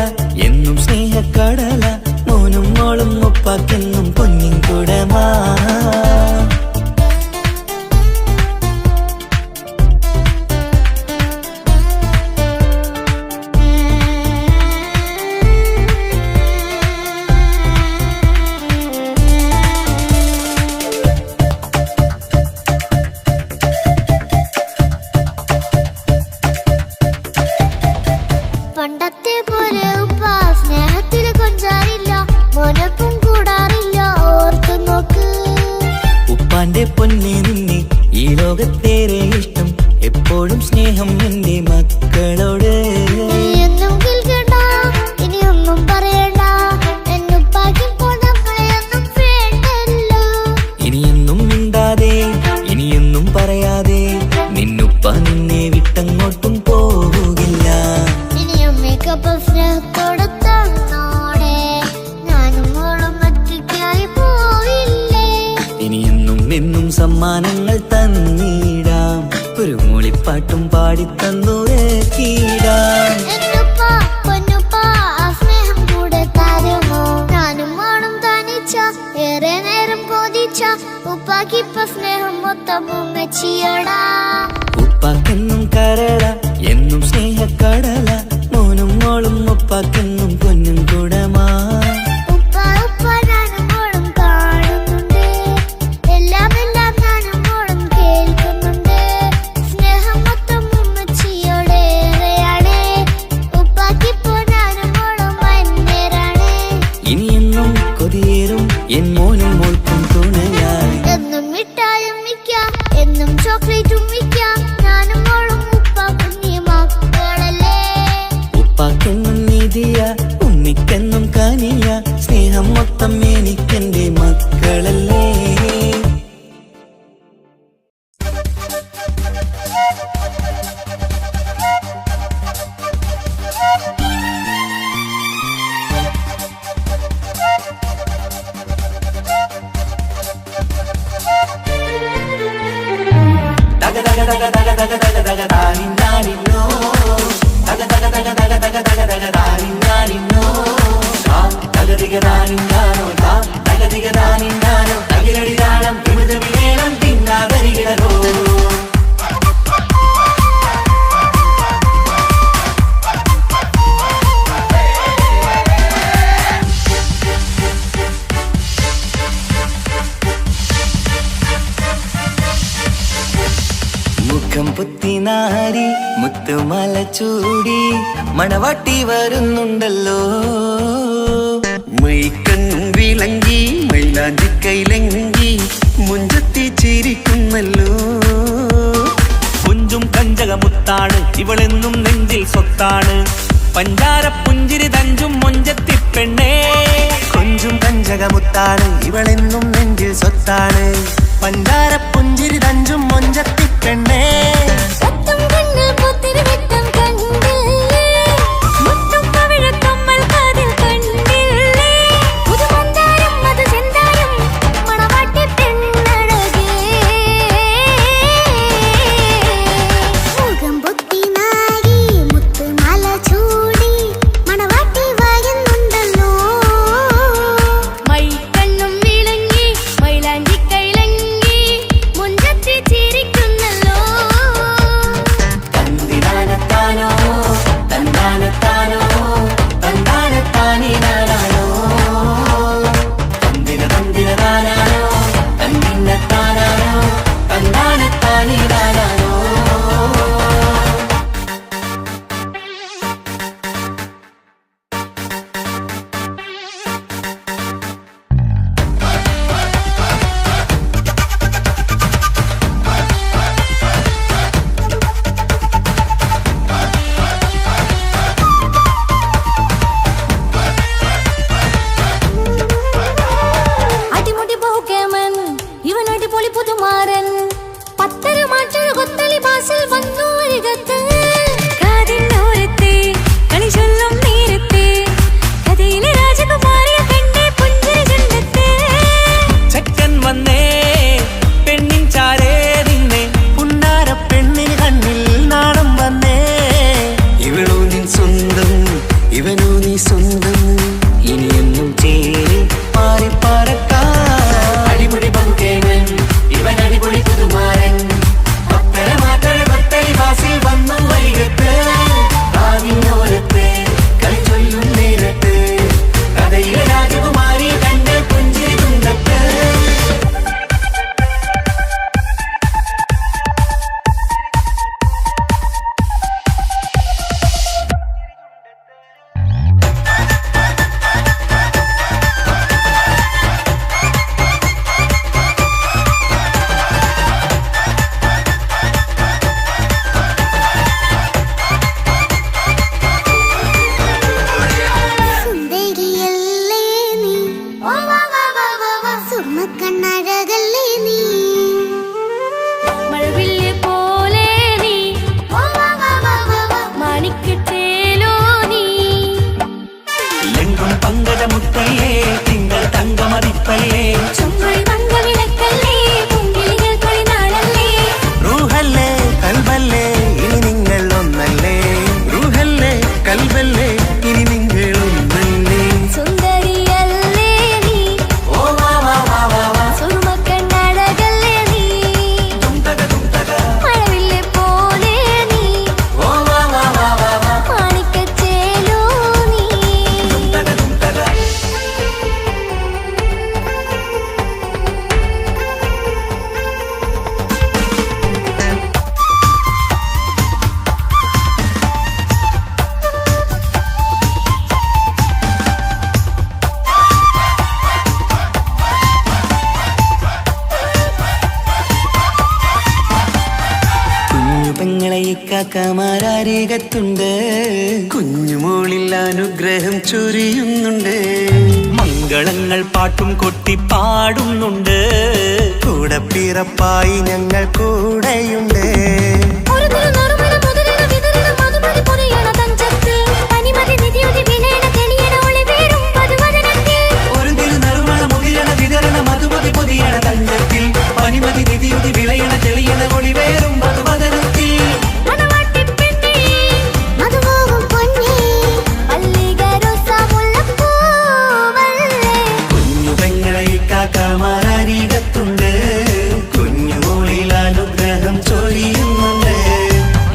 എന്നും സ്നേഹക്കടല, മോനും മോളും ഉപ്പാക്കെന്നും പൊന്നിൻ കുടമാ. പണ്ടത്തെ പോലെ ഉപ്പ സ്നേഹത്തിൽ കൊഞ്ചാറില്ല, മോനൊപ്പം കൂടാറില്ല, ഓർത്തു നോക്ക്. ഉപ്പാന്റെ പൊന്നെ നിന്നെ ഈ ലോകത്തേറെ ഇഷ്ടം, എപ്പോഴും സ്നേഹം എന്റെ മക്കളോട്. ഇനിയൊന്നും കേൾക്കണ്ട, ഇനിയൊന്നും പറയണ്ട, എന്നുപ്പാക്കിപ്പോൾ നമ്മളെയൊന്നും വേണ്ടല്ലോ. ഇനിയൊന്നും മിണ്ടാതെ ഇനിയൊന്നും പറയാതെ നിന്നുപ്പ നിന്നെ വിട്ടങ്ങോട്ടും പോകില്ല. ഇനിയും മേക്കപ്പ് സ്നേഹത്തോടെ തന്നോടെ, ഞാനും മോളും ഒറ്റയ്ക്കായി പോയില്ലേ. ഇനിയെന്നും എന്നും സമ്മാനങ്ങൾ തന്നിടാം, ഒരു മൂളിപ്പാട്ടും പാടിത്തന്നുരക്കിടാം. എന്നുപ്പ പൊന്നുപ്പ ആ സ്നേഹം കൂടെ തരുമോ? ഞാനും മോളും തനിച്ച ഏറെ നേരം കൊതിച്ച ഉപ്പാക്കിപ്പ സ്നേഹം മൊത്തം ഉമ്മച്ചിയോടാ. ഉപ്പാക്കെന്നും കരള എന്നും സ്നേഹക്കടല, മോനും മോളും ഉപ്പാക്കെന്നും പൊന്നും കുടമാ. ഉപ്പ ഉപ്പ ഞാനും മോളും കാണുന്നുണ്ട്, എല്ലാം എല്ലാം ഞാനും മോളും കേൾക്കുന്നുണ്ട്. സ്നേഹം മൊത്തം ഉമ്മച്ചിയോടേറെയാണ്, ഉപ്പാക്കിപ്പോ ഞാനും മോളും വന്നേരാണ്. ഇനിയെന്നും കൊതിയേറും എൻ മോനും മോൾക്കും തുണയായി. എന്നും മിഠായും മിക്കാം, എന്നും ചോക്ലേറ്റും മിക്കാം, ഞാനും മോളും ഉപ്പ കുഞ്ഞി മക്കളല്ലേ. ഉപ്പാക്കെന്നും നിധിയ ഉമ്മിക്കെന്നും കനിയ, സ്നേഹം മൊത്തം എനിക്കെന്റെ മക്കളല്ലേ. മുഖം പുത്തിനാരി മുത്തുമല ചൂടി മണവാട്ടി വരുന്നുണ്ടല്ലോ. മൈക്കണ്ണും വിളങ്ങി മൈലാഞ്ചി കൈലങ്കി മുഞ്ചത്തി ചിരിക്കുന്നല്ലോ. കുഞ്ചും കഞ്ചകമുത്താണ് ഇവളെന്നും നെഞ്ചിൽ സ്വത്താണ്, പഞ്ചാര പുഞ്ചിരി തഞ്ചും മൊഞ്ചത്തി പെണ്ണേ. കൊഞ്ചും കഞ്ചകമുത്താണ് ഇവളെന്നും നെഞ്ചിൽ സ്വത്താണ്, പഞ്ചാര പുഞ്ചിരി തഞ്ചും മൊഞ്ചത്തി പെണ്ണേ. സത്തം കണ്ണിൽ പുത്തിരി വെട്ടം കണ്ടില്ലേ, മുത്തും പവിഴക്കമ്മൽ കാതിൽ കണ്ടില്ലേ, പുതുമന്ദാരം അത് ചെന്തായം മണവാട്ടി പെണ്ണഴകേ. മുഖം പൊത്തി നാരി മുത്തുമാല ചൂടി മണവാട്ടി വരുന്നുണ്ടല്ലോ. മൈക്കണ്ണും വിളങ്ങി മൈലാഞ്ചി കൈലങ്കി മുഞ്ചത്തി ചിരിക്കുന്നല്ലോ. അരികത്തുണ്ട്, കുഞ്ഞുമോളിൽ അനുഗ്രഹം ചൊരിയുന്നുണ്ട്. മംഗളങ്ങൾ പാട്ടും കൊട്ടി പാടുന്നുണ്ട്, കൂടെ പിറപ്പായി ഞങ്ങൾ കൂടെയുണ്ട്. ഒരു തിരുനറുമണ മുതിരണ വിതരണ മധുമതി പൊതിയണ തഞ്ചത്തിൽ പനിമതി നിധിയുതി വിലയണ തെളിയണ ഒളിവേറും മധുവദനത്തിൽ. ഒരു തിരുനറുമണ മുതിരണ വിതരണ മധുമതി പൊതിയണ തഞ്ചത്തിൽ പനിമതി നിധിയുതി വിളയണ തെളിയണ ഒളിവേറും മധുവദനത്തിൽ. മണവാട്ടിപ്പെണ്ണേ, മധുമോഹം പൊന്നേ, മല്ലിക റോസ മുല്ലപ്പൂവല്ലേ. കുഞ്ഞു പെങ്ങളെ കാക്കമാർ അരികത്തുണ്ട്, കുഞ്ഞുമോളിൽ അനുഗ്രഹം ചൊരിയുന്നുണ്ട്.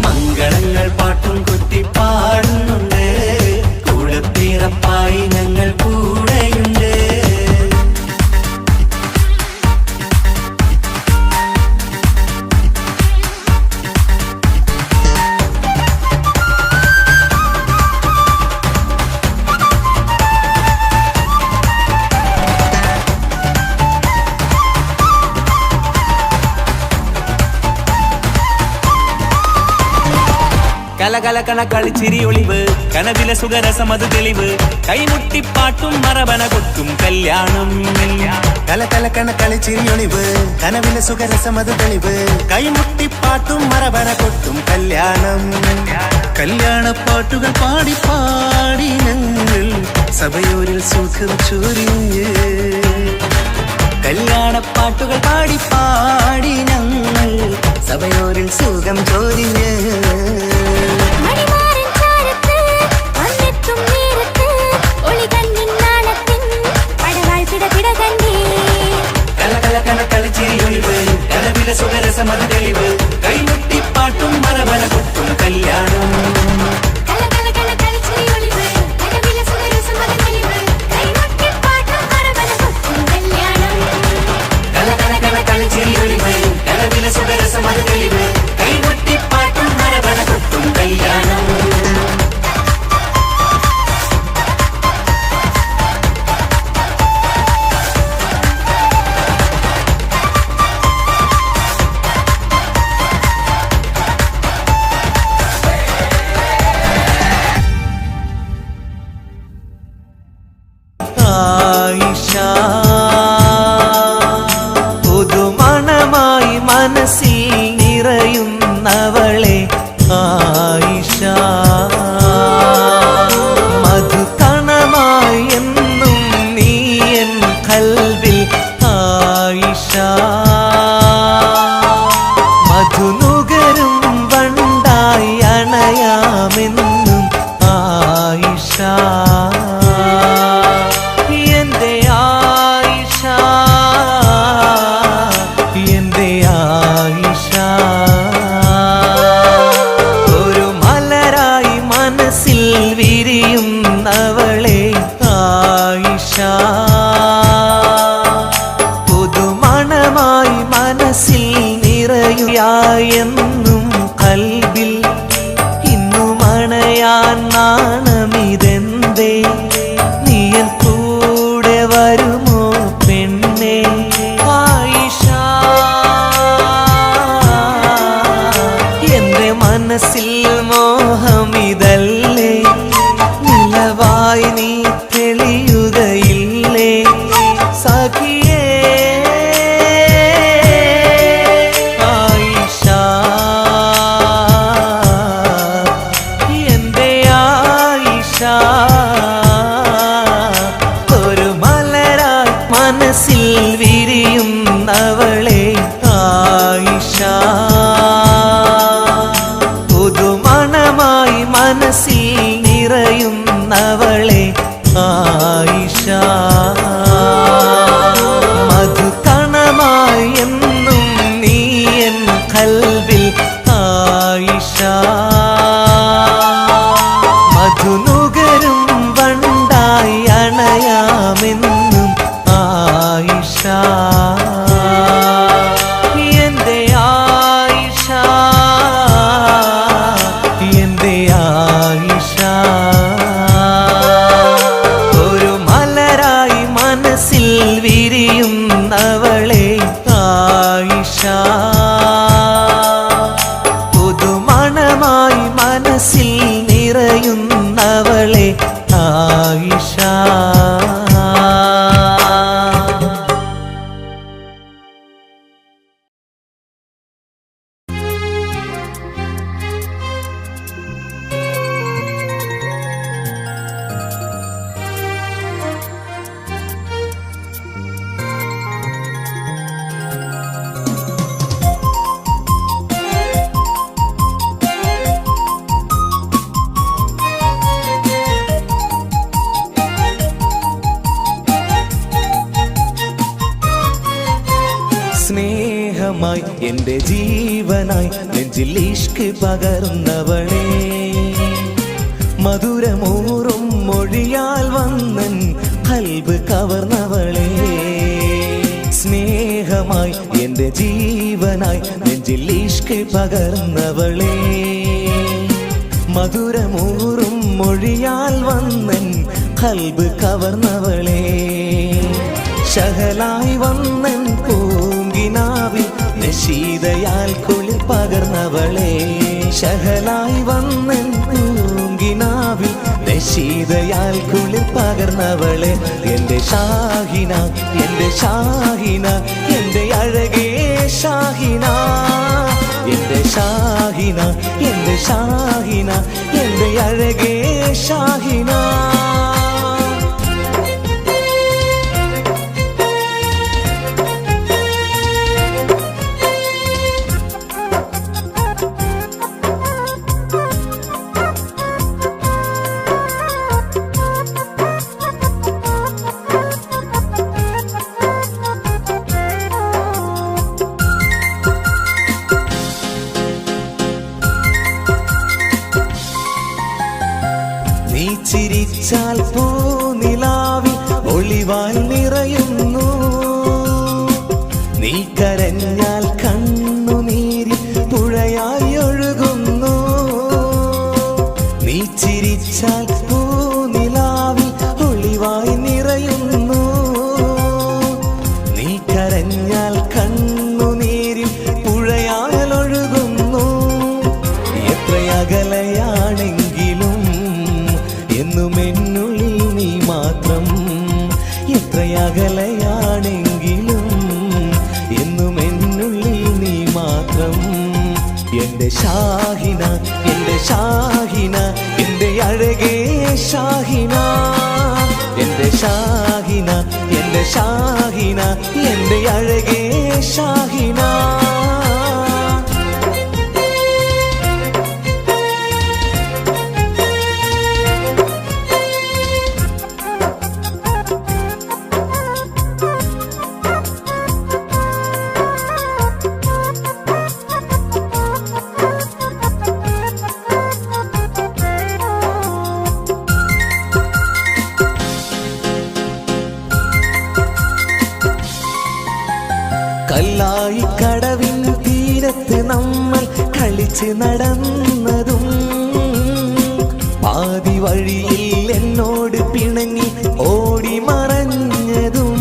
മംഗളങ്ങൾ പാട്ടും കൊട്ടി പാടുന്നുണ്ട്, കൂടെ പിറപ്പായി ഞങ്ങൾ കൂടെയുണ്ട്. കലകലകണ കളിച്ചിരി ഒളിവ്, കനവിലെ സുഖരസമത് തെളിവ്, കൈമുട്ടിപ്പാട്ടും മറവന കൊട്ടും കല്യാണം. കലകലകണ കളിച്ചിരിയൊളിവ്, കനവിലെ സുഖരസമത് തെളിവ്, കൈമുട്ടിപ്പാട്ടും മറവന കൊട്ടും കല്യാണം. കല്യാണപ്പാട്ടുകൾ പാടി പാടി ഞങ്ങൾ സഭയോരിൽ സുഖം ചൊരിഞ്ഞ്. കല്യാണപ്പാട്ടുകൾ പാടി പാടി ഞങ്ങൾ സഭയോരിൽ സുഖം ചൊരിഞ്ഞ്. മണിമാരൻ ചാരത്ത് വന്നെത്തും നേരത്ത് ഒളികണ്ണിൻ നാളത്തിൻ പടവാൾ പിടപിട കണ്ടേ. കലകലകണ കളിച്ചിരിയൊളിവ്, കനവിലെ സുഖരസമത് തെളിവ്, കൈമുട്ടിപ്പാട്ടും മറവന കൊട്ടും കല്യാണം. കലകലകണ കളിച്ചിരിയൊളിവ്, കനവിലെ സുഖരസമത് തെളിവ്, കൈമുട്ടിപ്പാട്ടും മറവന കൊട്ടും കല്യാണം. കലകലകണ കളിച്ചിരിയൊളിവ്, കനവിലെ സുഖരസമത് തെളിവ്, കൈമുട്ടിപ്പാട്ടും മറവന കൊട്ടും കല്യാണം. ആയിഷ പുതുമണമായി മനസ്സിൽ നിറയുന്നവളെ, ആയിഷ മധുകണമായി എന്നും നീ എൻ കൽവിൽ, ആയിഷ മധുനുകരും വണ്ടായി അണയാമെന്നും, ആയിഷ എന്റെ ആയിഷ, എന്റെ ആയിഷ. ഒരു മലരായി മനസ്സിൽ വിരിയുന്നവളെ, ആയിഷ പുതുമണമായി മനസ്സിൽ നിറയുകയെന്നും കൽബിൽ ഇന്നും അണയാൻ നാണമിതെന്തേ, നീയൻ കൂടെ വരുമോ പെണ്ണേ, ആയിഷ എന്റെ മനസ്സിൽ മോഹമിതല്ലേ, നിലവായി നീ തെളിയുകയില്ലേ സഖിയേ, ആയിഷ എന്റെ ആയിഷ. ഒരു മലരായി മനസ്സിൽ വിരിയുന്നവളെ, ആയിഷ പുതുമണമായി മനസ്സിൽ നിറയുന്നവളെ, ആയിഷ മധുകണമായി എന്നും നീ എൻ കൽവിൽ, ആയിഷ മധുനുകരും വണ്ടായി അണയാമെന്നും, ആയിഷ എന്റെ ആയിഷ, എന്റെ ആയിഷ. നിറയുന്നവളെ ആയിഷ. സ്നേഹമായി എൻ്റെ ജീവനായി നെഞ്ചിൽ ഇഷ്ക് പകർന്നവളെ, മധുരമൂറും മൊഴിയാൽ വന്നൻ ഖൽബ് കവർന്നവളെ. സ്നേഹമായി എൻ്റെ ജീവനായി നെഞ്ചിൽ ഇഷ്ക് പകർന്നവളെ, മധുരമൂറും മൊഴിയാൽ വന്നൻ ഖൽബ് കവർന്നവളെ. ശഹലായി വന്നൻ പൂങ്കിനാവിൽ നശീതയാൽ കുളിർ പകർന്നവളെ, ശഹലായി വന്നൻ പൂങ്കിനാവിൽ നശീതയാൽ കുളിർ പകർന്നവളെ. എൻ്റെ ഷാഹിന, എൻ്റെ ഷാഹിന, എൻ്റെ അഴകേ ഷാഹിന, എൻ്റെ ഷാഹിന, എൻ്റെ ഷാഹിന, എൻ്റെ അഴകേ ഷാഹിന. നീ ചിരിച്ചാൽ പൂനിലാവിൽ ഒളിവാൽ നിറയുന്നു, നീ കരഞ്ഞാൽ കണ്ണുനീരിൽ പുഴയായി ഒഴുകുന്നു. നീ ചിരിച്ചാൽ പൂനിലാവിൽ ഒളിവായി നിറയുന്നു, നീ കരഞ്ഞാൽ കണ്ണുനീരിൽ പുഴയാൽ ഒഴുകുന്നു. എത്രയകലയാണെങ്കിലും എന്നും എന്നുള്ളിൽ നീ മാത്രം, എത്രയകലയാണെങ്കിലും എന്നും എന്നുള്ളിൽ നീ മാത്രം. എൻ്റെ ഷാഹിന, എൻ്റെ ഷാഹിന, എൻ്റെ അഴകേ ഷാഹിന, എൻ്റെ ഷാഹിന, എൻ്റെ ഷാഹിന, എൻ്റെ അഴകേ ഷാഹിന. കല്ലായി കടവിൻ തീരത്ത് നമ്മൾ കളിച്ച് നടന്നതും, പാതി വഴിയിൽ എന്നോട് പിണങ്ങി ഓടി മറഞ്ഞതും.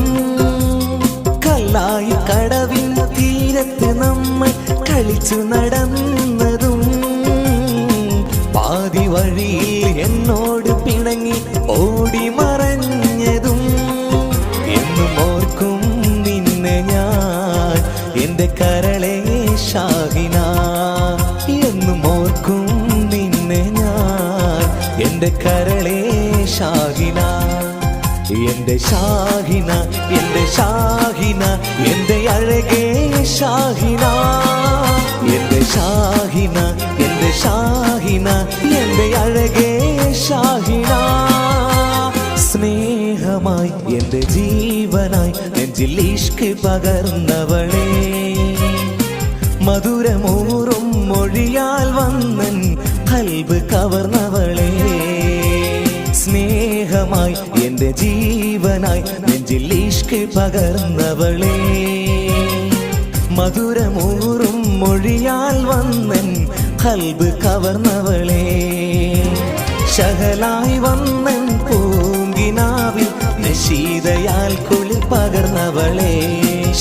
കല്ലായി കടവിൻ തീരത്ത് നമ്മൾ കളിച്ചു നടന്നതും, പാതി വഴിയിൽ എന്നോട് പിണങ്ങി ഓടി മറഞ്ഞതും. എന്നും ഓർക്കും നിന്നെ ഞാൻ എൻ്റെ കരളേ ഷാഹിന, എന്നും ഓർക്കും നിന്നെ ഞാൻ എൻ്റെ കരളേ ഷാഹിന. എൻ്റെ ഷാഹിന, എൻ്റെ ഷാഹിന, എൻ്റെ അഴകേ ഷാഹിന, എൻ്റെ ഷാഹിന, എൻ്റെ ഷാഹിന, എൻ്റെ അഴകേ ഷാഹിന. സ്നേഹമായി എൻ്റെ ജീവനായി നെഞ്ചിൽ ഇഷ്ക് പകർന്നവളെ, മധുരമൂറും മൊഴിയാൽ വന്നൻ ഖൽബ് കവർന്നവളെ. സ്നേഹമായി എൻ്റെ ജീവനായി നെഞ്ചിൽ ഇഷ്ക് പകർന്നവളെ, മധുരമൂറും മൊഴിയാൽ വന്നൻ ഖൽബ് കവർന്നവളെ. ശഹലായി വന്നൻ പൂങ്കിനാവിൽ നശീതയാൽ കുളിർ പകർന്നവളെ,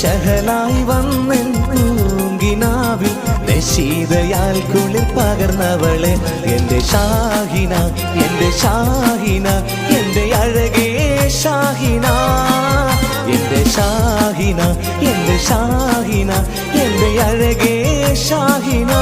ശഹലായി വന്നൻ പൂങ്കി പൂങ്കിനാവിൽ നശീതയാൽ കുളിർ പകർന്നവളെ എൻ്റെ ഷാഹിന എൻ്റെ ഷാഹിന എൻ്റെ അഴകേ ഷാഹിന എൻ്റെ ഷാഹിന എൻ്റെ ഷാഹിന എൻ്റെ അഴകേ ഷാഹിന